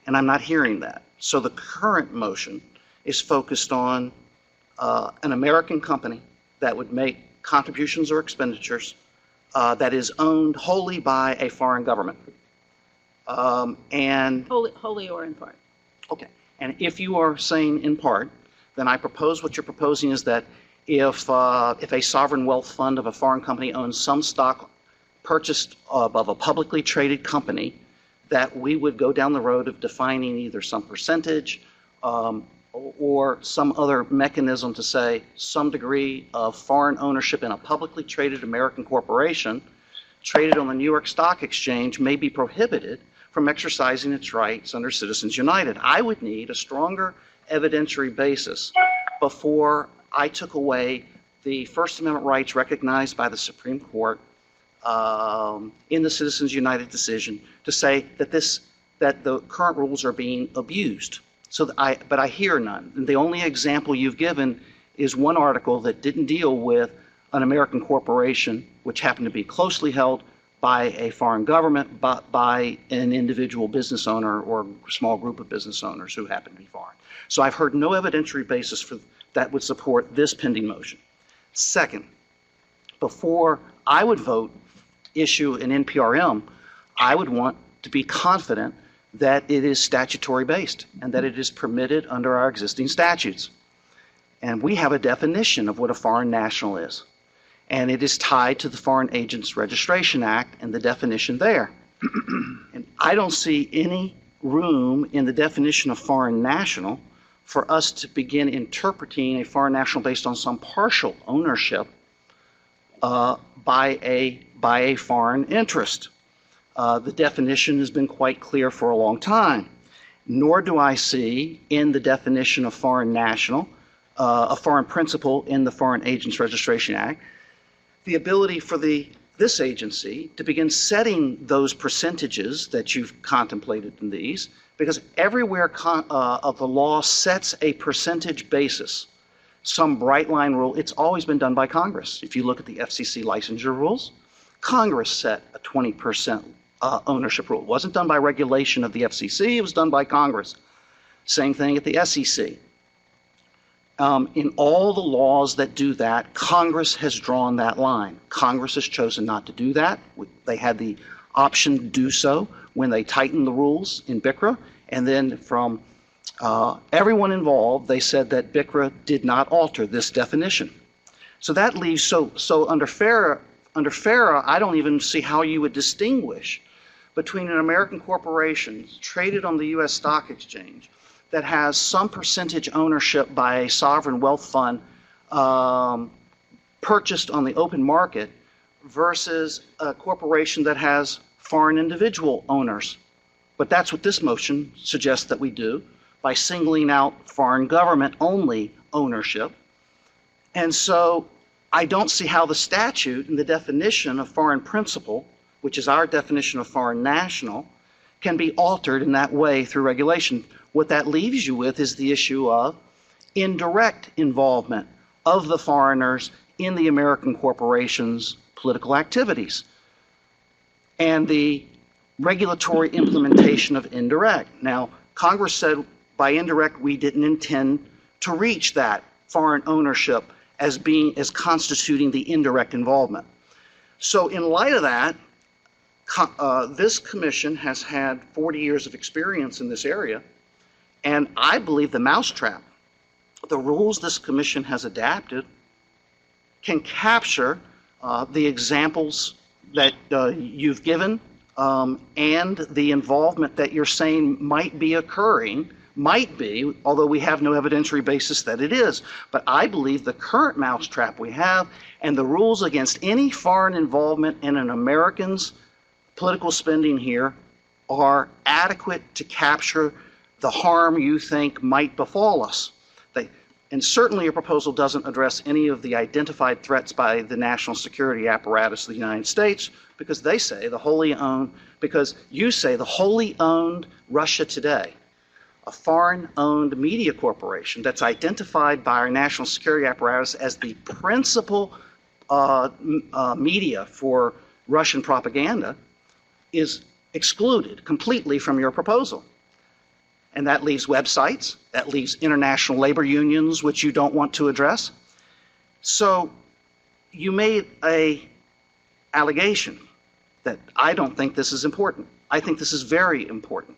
And I'm not hearing that. So the current motion is focused on an American company that would make contributions or expenditures that is owned wholly by a foreign government. And Wholly or in part. okay. And if you are saying in part, then I propose what you're proposing is that if a sovereign wealth fund of a foreign company owns some stock purchased of a publicly traded company, that we would go down the road of defining either some percentage or some other mechanism to say some degree of foreign ownership in a publicly traded American corporation traded on the New York Stock Exchange may be prohibited from exercising its rights under Citizens United. I would need a stronger evidentiary basis before I took away the First Amendment rights recognized by the Supreme Court in the Citizens United decision to say that the current rules are being abused. But I hear none. And the only example you've given is one article that didn't deal with an American corporation, which happened to be closely held by a foreign government, but by an individual business owner or a small group of business owners who happen to be foreign. So I've heard no evidentiary basis that would support this pending motion. Second, before I would vote issue an NPRM, I would want to be confident that it is statutory based and that it is permitted under our existing statutes. And we have a definition of what a foreign national is. And it is tied to the Foreign Agents Registration Act and the definition there. And I don't see any room in the definition of foreign national for us to begin interpreting a foreign national based on some partial ownership by a foreign interest. The definition has been quite clear for a long time. Nor do I see in the definition of foreign national, a foreign principal in the Foreign Agents Registration Act, the ability for this agency to begin setting those percentages that you've contemplated in these, because everywhere of the law sets a percentage basis, some bright line rule. It's always been done by Congress. If you look at the FCC licensure rules, Congress set a 20% ownership rule. It wasn't done by regulation of the FCC, it was done by Congress. Same thing at the SEC. In all the laws that do that, Congress has drawn that line. Congress has chosen not to do that. They had the option to do so when they tightened the rules in BICRA, and then from everyone involved, they said that BICRA did not alter this definition. So that leaves, so under FARA, I don't even see how you would distinguish between an American corporation traded on the U.S. Stock Exchange that has some percentage ownership by a sovereign wealth fund purchased on the open market versus a corporation that has foreign individual owners. But that's what this motion suggests that we do by singling out foreign government only ownership. And so I don't see how the statute and the definition of foreign principal, which is our definition of foreign national, can be altered in that way through regulation. What that leaves you with is the issue of indirect involvement of the foreigners in the American corporation's political activities and the regulatory implementation of indirect. Now, Congress said by indirect we didn't intend to reach that foreign ownership as constituting the indirect involvement. So in light of that, this commission has had 40 years of experience in this area, and I believe the mousetrap, the rules this commission has adapted, can capture the examples that you've given and the involvement that you're saying might be occurring, although we have no evidentiary basis that it is. But I believe the current mousetrap we have and the rules against any foreign involvement in an American's political spending here are adequate to capture the harm you think might befall us. And certainly your proposal doesn't address any of the identified threats by the national security apparatus of the United States, because you say the wholly owned Russia Today, a foreign-owned media corporation that's identified by our national security apparatus as the principal media for Russian propaganda, is excluded completely from your proposal. And that leaves websites, that leaves international labor unions, which you don't want to address. So you made an allegation that I don't think this is important. I think this is very important.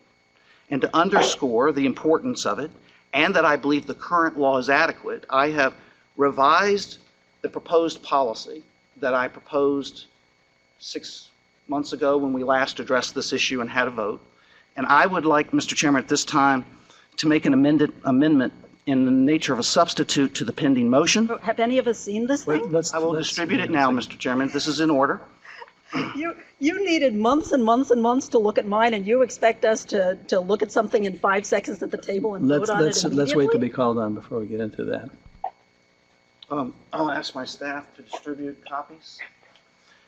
And to underscore the importance of it, and that I believe the current law is adequate, I have revised the proposed policy that I proposed 6 months ago when we last addressed this issue and had a vote. And I would like, Mr. Chairman, at this time to make an amendment in the nature of a substitute to the pending motion. Have any of us seen this thing? I will distribute it now, Mr. Chairman. This is in order. You needed months and months and months to look at mine, and you expect us to look at something in 5 seconds at the table and vote on it immediately? Let's wait to be called on before we get into that. I'll ask my staff to distribute copies.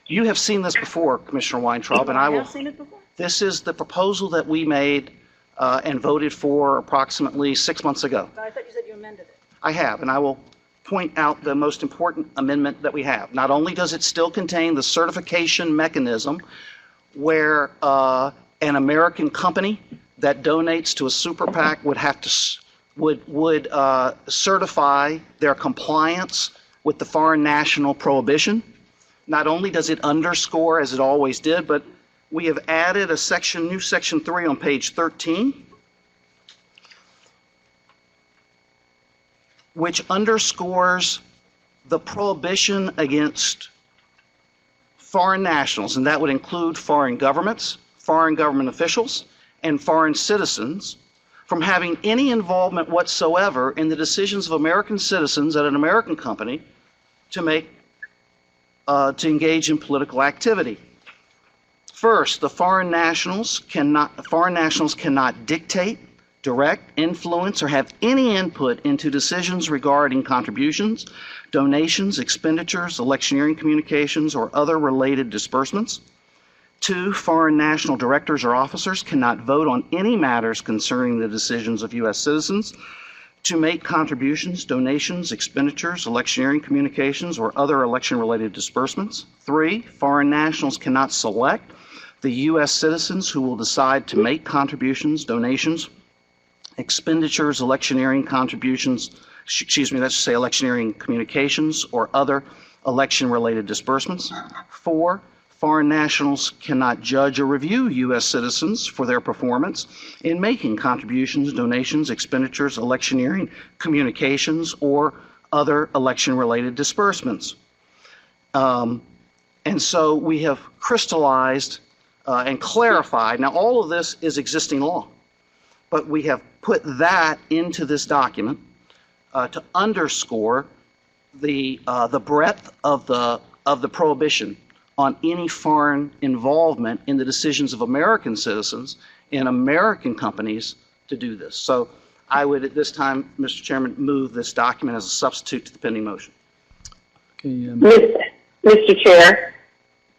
You have seen this before, Commissioner Weintraub, and I will. have seen it before. This is the proposal that we made and voted for approximately 6 months ago. I thought you said you amended it. I have, and I will point out the most important amendment that we have. Not only does it still contain the certification mechanism where an American company that donates to a super PAC would have to would certify their compliance with the foreign national prohibition. Not only does it underscore, as it always did, but we have added a section, new section 3 on page 13, which underscores the prohibition against foreign nationals, and that would include foreign governments, foreign government officials, and foreign citizens from having any involvement whatsoever in the decisions of American citizens at an American company to engage in political activity. First, the foreign nationals cannot dictate, direct, influence, or have any input into decisions regarding contributions, donations, expenditures, electioneering communications, or other related disbursements. 2, foreign national directors or officers cannot vote on any matters concerning the decisions of U.S. citizens to make contributions, donations, expenditures, electioneering communications, or other election-related disbursements. 3, foreign nationals cannot select the U.S. citizens who will decide to make contributions, donations, expenditures, electioneering contributions, let's say electioneering communications, or other election-related disbursements. 4, foreign nationals cannot judge or review U.S. citizens for their performance in making contributions, donations, expenditures, electioneering communications, or other election-related disbursements. And so we have crystallized and clarified. Now, all of this is existing law, but we have put that into this document to underscore the breadth of the prohibition on any foreign involvement in the decisions of American citizens in American companies to do this. So I would, at this time, Mr. Chairman, move this document as a substitute to the pending motion. Okay, Mr. Chair,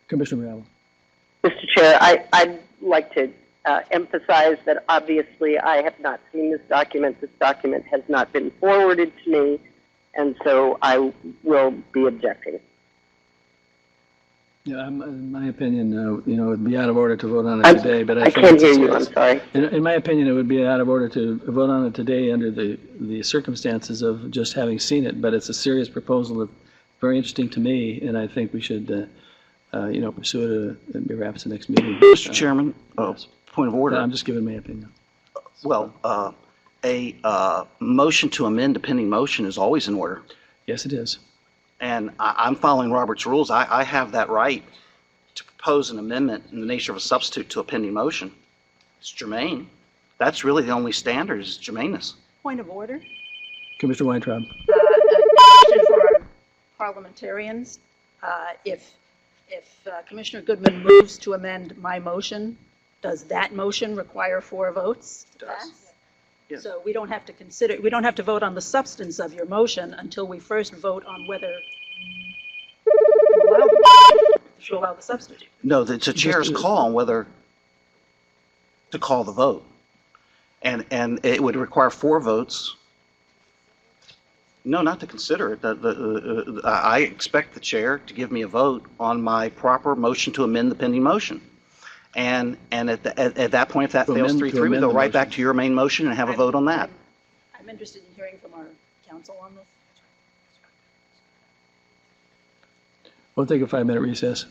Commissioner Ravel. Mr. Chair, I'd like to emphasize that obviously I have not seen this document. This document has not been forwarded to me, and so I will be objecting. Yeah, in my opinion, it would be out of order to vote on it today, but I think can't it's hear a you, I'm serious- sorry. In my opinion, it would be out of order to vote on it today under the circumstances of just having seen it, but it's a serious proposal that's very interesting to me, and I think we should, pursue it at perhaps the next meeting. Mr. Chairman, yes. point of order. I'm just giving my opinion. Well, a motion to amend a pending motion is always in order. Yes, it is. And I'm following Robert's rules. I have that right to propose an amendment in the nature of a substitute to a pending motion. It's germane. That's really the only standard is germaneness. Point of order. Commissioner Weintraub. Question for our parliamentarians. If Commissioner Goodman moves to amend my motion, does that motion require 4 votes? It does. Yes. So we don't have to vote on the substance of your motion until we first vote on whether to allow the substitute. No, it's a chair's call on whether to call the vote. And it would require 4 votes. No, not to consider it. I expect the chair to give me a vote on my proper motion to amend the pending motion. And at that point, if that fails 3-3, we go right back to your main motion and have a vote on that. I'm interested in hearing from our counsel on this. We'll take a 5-minute recess.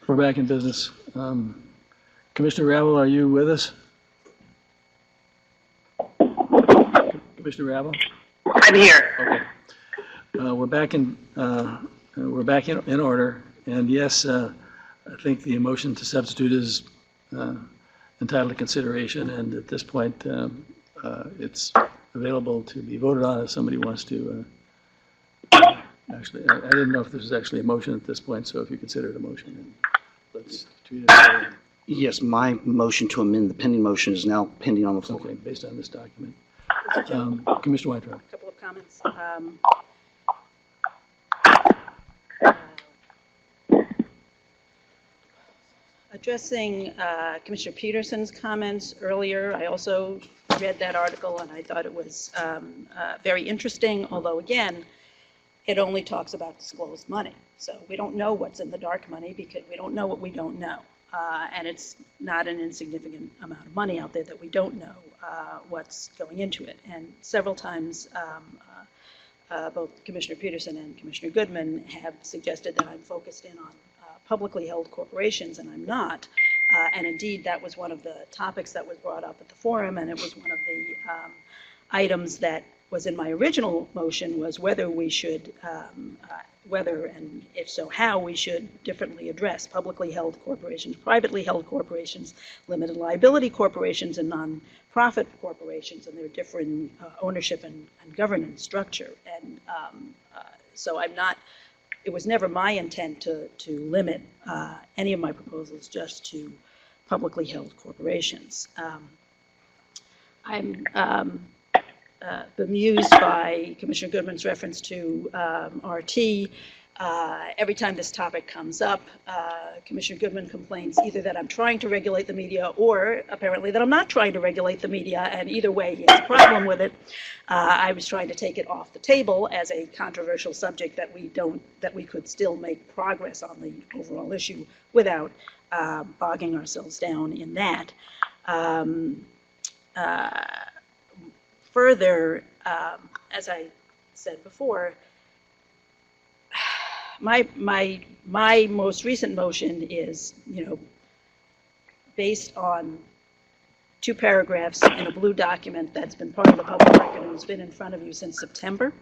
We're back in business. Commissioner Ravel, are you with us? Commissioner Ravel? I'm here. Okay. We're back in order. And yes, I think the motion to substitute is entitled to consideration. And at this point, it's available to be voted on if somebody wants to. Actually, I didn't know if this was actually a motion at this point, so if you consider it a motion, let's treat it. Yes, my motion to amend the pending motion is now pending on the floor. Okay, based on this document. Commissioner Weintraub. A couple of comments. Addressing Commissioner Peterson's comments earlier, I also read that article and I thought it was very interesting, although again, it only talks about disclosed money. So we don't know what's in the dark money because we don't know what we don't know. And it's not an insignificant amount of money out there that we don't know what's going into it. And several times, both Commissioner Peterson and Commissioner Goodman have suggested that I'm focused in on publicly held corporations, and I'm not. And indeed, that was one of the topics that was brought up at the forum, and it was one of the items that was in my original motion was whether we should, whether and if so, how we should differently address publicly held corporations, privately held corporations, limited liability corporations, and non-profit corporations, and their different ownership and governance structure. And so I'm not, it was never my intent to limit any of my proposals just to publicly held corporations. I'm bemused by Commissioner Goodman's reference to RT. Every time this topic comes up, Commissioner Goodman complains either that I'm trying to regulate the media or apparently that I'm not trying to regulate the media, and either way he has a problem with it. I was trying to take it off the table as a controversial subject that we could still make progress on the overall issue without bogging ourselves down in that. Further, as I said before, my most recent motion is, based on 2 paragraphs in a blue document that's been part of the public record and has been in front of you since September.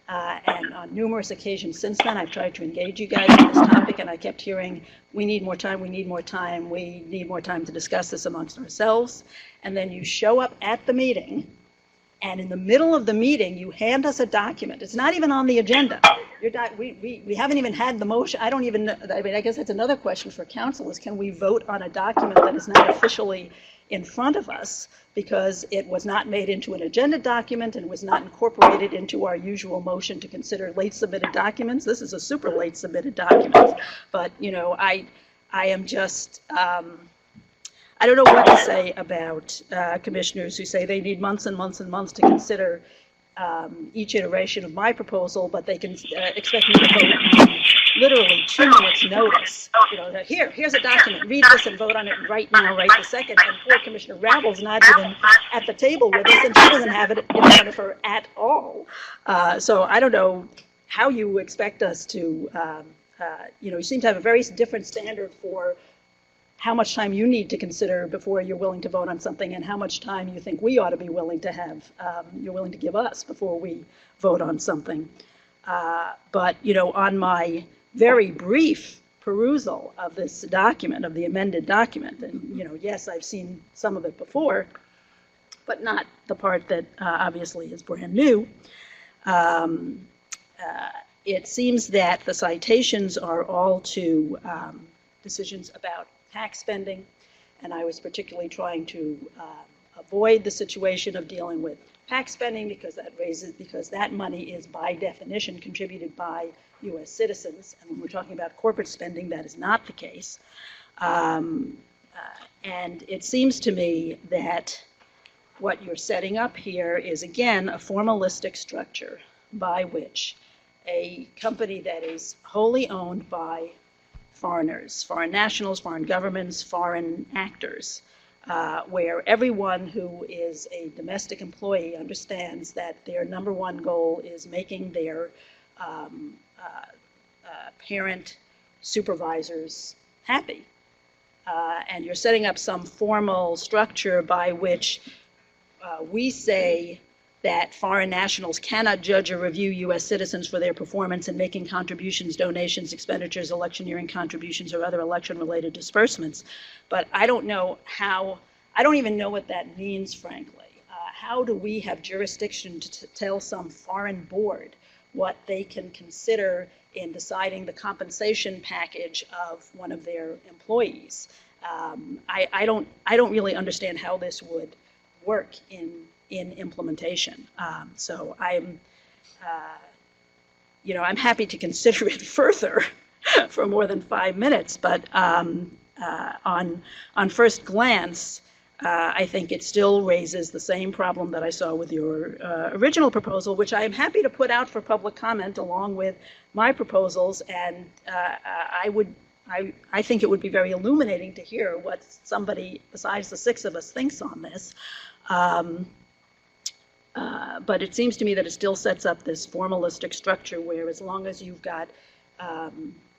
And on numerous occasions since then, I've tried to engage you guys on this topic, and I kept hearing, we need more time, we need more time, we need more time to discuss this amongst ourselves. And then you show up at the meeting, and in the middle of the meeting, you hand us a document. It's not even on the agenda. We haven't even had the motion. I don't even know. I mean, I guess that's another question for council is, can we vote on a document that is not officially in front of us because it was not made into an agenda document and was not incorporated into our usual motion to consider late submitted documents? This is a super late submitted document. But, I am just, I don't know what to say about commissioners who say they need months and months and months to consider each iteration of my proposal, but they can expect me to vote on literally 2 minutes notice. Here's a document, read this and vote on it right now, right this second. And poor Commissioner Ravel's not even at the table with us, and she doesn't have it in front of her at all. So I don't know how you expect us to, you seem to have a very different standard for how much time you need to consider before you're willing to vote on something, and how much time you think we ought to be willing to have, you're willing to give us before we vote on something. But, on my very brief perusal of this document, of the amended document, and, yes, I've seen some of it before, but not the part that obviously is brand new. It seems that the citations are all to decisions about tax spending, and I was particularly trying to avoid the situation of dealing with tax spending because that money is by definition contributed by U.S. citizens, and when we're talking about corporate spending, that is not the case. And it seems to me that what you're setting up here is, again, a formalistic structure by which a company that is wholly owned by foreigners, foreign nationals, foreign governments, foreign actors, where everyone who is a domestic employee understands that their number one goal is making their parent supervisors happy. And you're setting up some formal structure by which we say that foreign nationals cannot judge or review U.S. citizens for their performance in making contributions, donations, expenditures, electioneering contributions, or other election-related disbursements. But I don't know how, I don't even know what that means, frankly. How do we have jurisdiction to tell some foreign board what they can consider in deciding the compensation package of one of their employees? I don't really understand how this would work in implementation. So I'm happy to consider it further for more than 5 minutes, but on first glance, I think it still raises the same problem that I saw with your original proposal, which I am happy to put out for public comment along with my proposals, and I think it would be very illuminating to hear what somebody besides the 6 of us thinks on this. But it seems to me that it still sets up this formalistic structure where, as long as you've got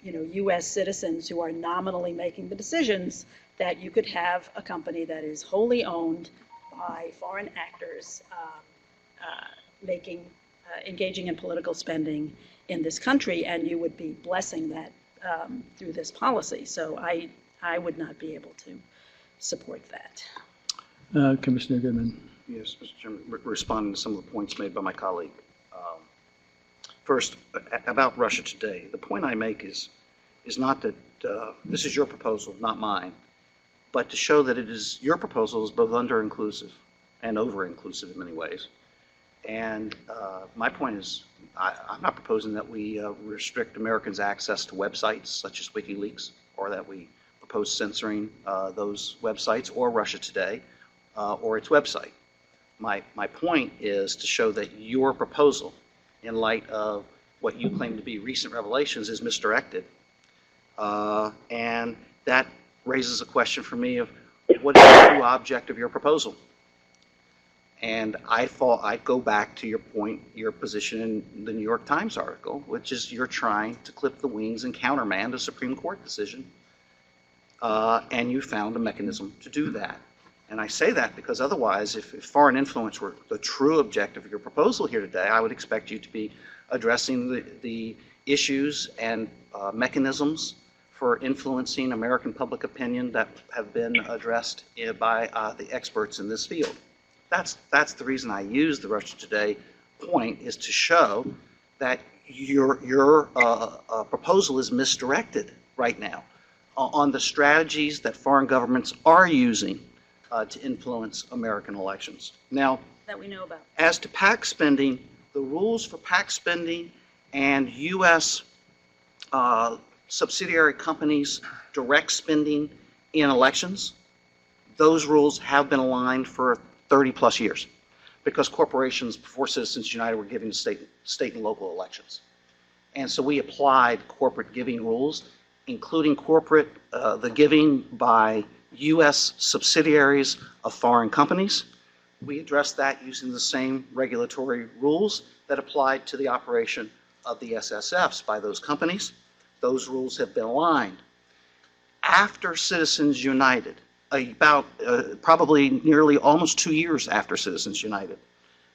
U.S. citizens who are nominally making the decisions, that you could have a company that is wholly owned by foreign actors engaging in political spending in this country, and you would be blessing that through this policy. So I would not be able to support that. Commissioner Goodman. Yes, Mr. Chairman, responding to some of the points made by my colleague. First, about Russia Today, the point I make is not that this is your proposal, not mine, but to show that it is your proposal is both under-inclusive and over-inclusive in many ways. And my point is, I'm not proposing that we restrict Americans' access to websites such as WikiLeaks, or that we propose censoring those websites or Russia Today or its website. My point is to show that your proposal, in light of what you claim to be recent revelations, is misdirected. And that raises a question for me of what is the true object of your proposal? And I go back to your point, your position in the New York Times article, which is you're trying to clip the wings and countermand a Supreme Court decision. And you found a mechanism to do that. And I say that because otherwise, if foreign influence were the true objective of your proposal here today, I would expect you to be addressing the issues and mechanisms for influencing American public opinion that have been addressed by the experts in this field. That's the reason I use the Russia Today point, is to show that your proposal is misdirected right now on the strategies that foreign governments are using to influence American elections. Now, That we know about. as to PAC spending, the rules for PAC spending and U.S. Subsidiary companies' direct spending in elections, those rules have been aligned for 30-plus years, because corporations before Citizens United were giving to state and local elections. And so we applied corporate giving rules, including the giving by U.S. subsidiaries of foreign companies. We addressed that using the same regulatory rules that applied to the operation of the SSFs by those companies. Those rules have been aligned. After Citizens United, about probably nearly almost 2 years after Citizens United,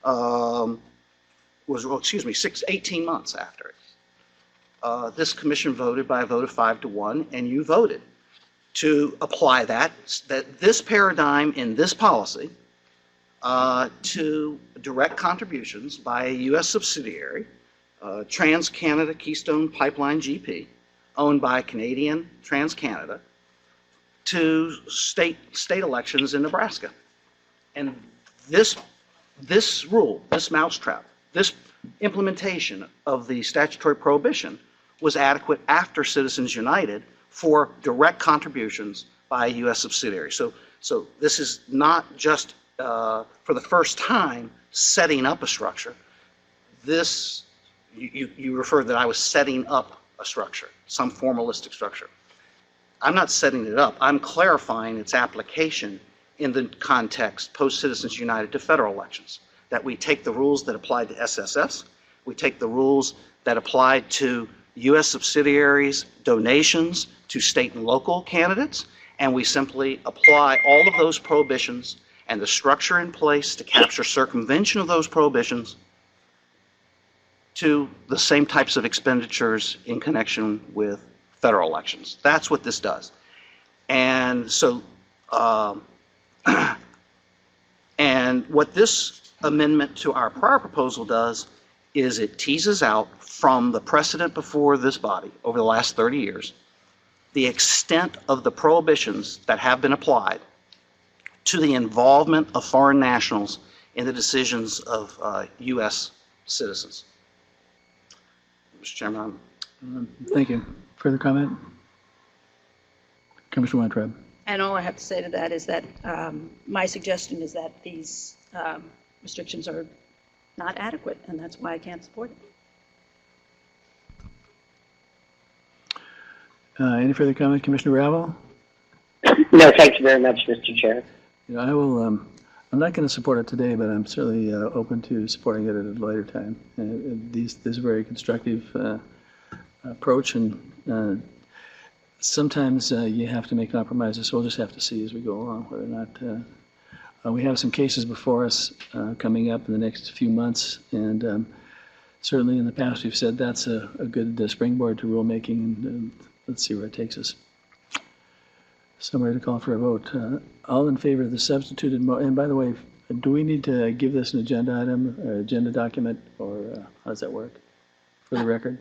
18 months after it, this commission voted by a vote of 5-1, and you voted to apply that this paradigm in this policy to direct contributions by a U.S. subsidiary, TransCanada Keystone Pipeline GP, owned by Canadian TransCanada, to state elections in Nebraska. And this rule, this mousetrap, this implementation of the statutory prohibition was adequate after Citizens United for direct contributions by a U.S. subsidiary. So this is not just for the first time setting up a structure. This, you referred that I was setting up a structure, some formalistic structure. I'm not setting it up. I'm clarifying its application in the context post-Citizens United to federal elections, that we take the rules that apply to SSFs, we take the rules that apply to U.S. subsidiaries' donations to state and local candidates, and we simply apply all of those prohibitions and the structure in place to capture circumvention of those prohibitions to the same types of expenditures in connection with federal elections. That's what this does. And so, and what this amendment to our prior proposal does is it teases out from the precedent before this body over the last 30 years the extent of the prohibitions that have been applied to the involvement of foreign nationals in the decisions of U.S. citizens. Mr. Chairman, Thank you. Further comment? Commissioner Weintraub. And all I have to say to that is that my suggestion is that these restrictions are not adequate, and that's why I can't support it. Any further comment, Commissioner Ravel? No, thank you very much, Mr. Chair. You know, I will. I'm not going to support it today, but I'm certainly open to supporting it at a later time. This is a very constructive approach, and sometimes you have to make compromises. So we'll just have to see as we go along whether or not we have some cases before us coming up in the next few months, and certainly in the past we've said that's a good springboard to rulemaking, and let's see where it takes us. Somebody to call for a vote. All in favor of the substituted and by the way, do we need to give this an agenda item, or agenda document, or how does that work for the record?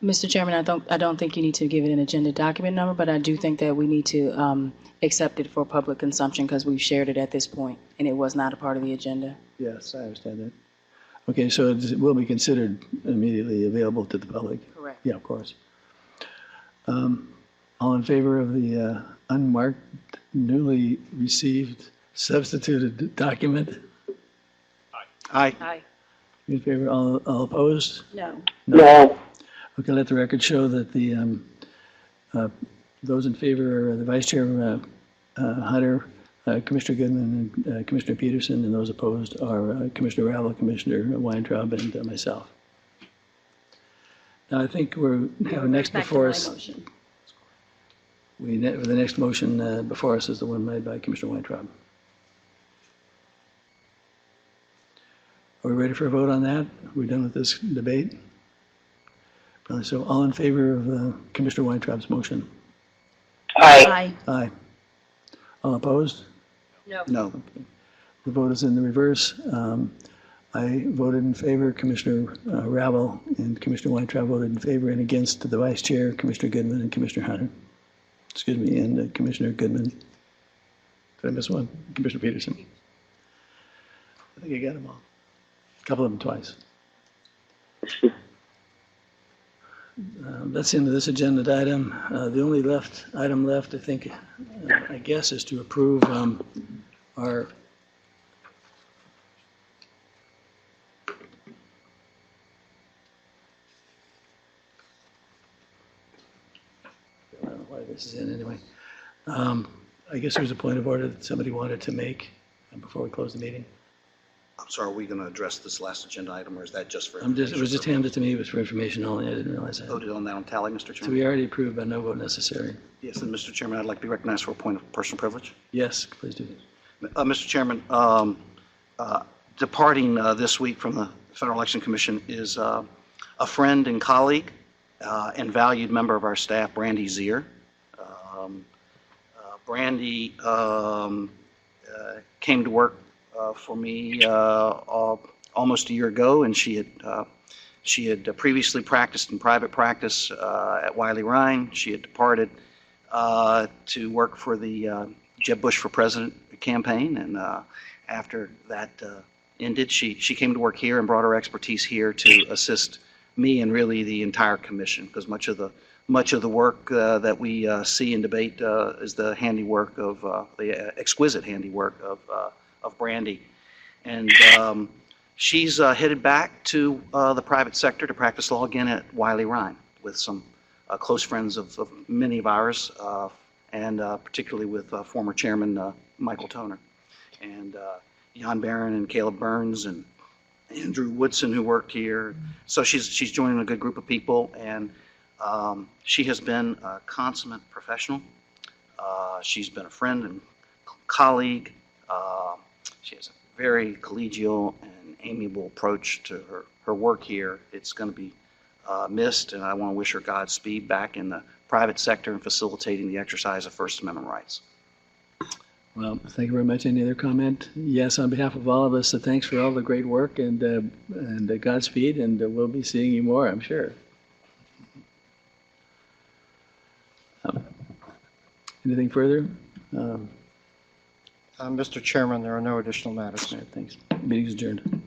Mr. Chairman, I don't think you need to give it an agenda document number, but I do think that we need to accept it for public consumption because we've shared it at this point, and it was not a part of the agenda. Yes, I understand that. Okay, so it will be considered immediately available to the public? Correct. Yeah, of course. All in favor of the unmarked, newly received, substituted document? aye. Aye. In favor, all opposed? No. No. Okay, let the record show that the those in favor are the Vice Chair Hunter, Commissioner Goodman, and Commissioner Peterson, and those opposed are Commissioner Ravel, Commissioner Weintraub, and myself. Now, I think we're having next Back to before my us. motion. The next motion before us is the one made by Commissioner Weintraub. Are we ready for a vote on that? Are we done with this debate? Probably so. All in favor of Commissioner Weintraub's motion? Aye. Aye. Aye. All opposed? No. The vote is in the reverse. I voted in favor, Commissioner Ravel and Commissioner Weintraub voted in favor, and against the Vice Chair, Commissioner Goodman and Commissioner Hunter. Excuse me, and Commissioner Goodman. Did I miss one? Commissioner Peterson. I think I got them all. A couple of them twice. That's the end of this agenda item. The only item left, I think, I guess, is to approve our I don't know why this is in anyway. I guess there's a point of order that somebody wanted to make before we close the meeting. I'm sorry, are we going to address this last agenda item, or is that just for It was just information? handed to me, it was for information only, I didn't realize that. Voted on that on tally, Mr. So Chairman? we already approved, but no vote necessary. Yes, and Mr. Chairman, I'd like to be recognized for a point of personal privilege. Yes, please do. Mr. Chairman, departing this week from the Federal Election Commission is a friend and colleague and valued member of our staff, Brandy Zier. Brandy came to work for me almost a year ago, and she had previously practiced in private practice at Wiley Rhine. She had departed to work for the Jeb Bush for President campaign, and after that ended, she came to work here and brought her expertise here to assist me and really the entire commission, because much of the work that we see and debate is the handiwork of the exquisite handiwork of Brandy, and she's headed back to the private sector to practice law again at Wiley Rhine with some close friends of many of ours, and particularly with former Chairman Michael Toner, and Jan Barron and Caleb Burns and Andrew Woodson, who worked here. So she's joining a good group of people, and She has been a consummate professional. She's been a friend and colleague. She has a very collegial and amiable approach to her work here. It's going to be missed, and I want to wish her Godspeed back in the private sector and facilitating the exercise of First Amendment rights. Well, thank you very much. Any other comment? Yes, on behalf of all of us, thanks for all the great work and Godspeed, and we'll be seeing you more, I'm sure. Anything further? Mr. Chairman, there are no additional matters. Thanks. Meeting is adjourned.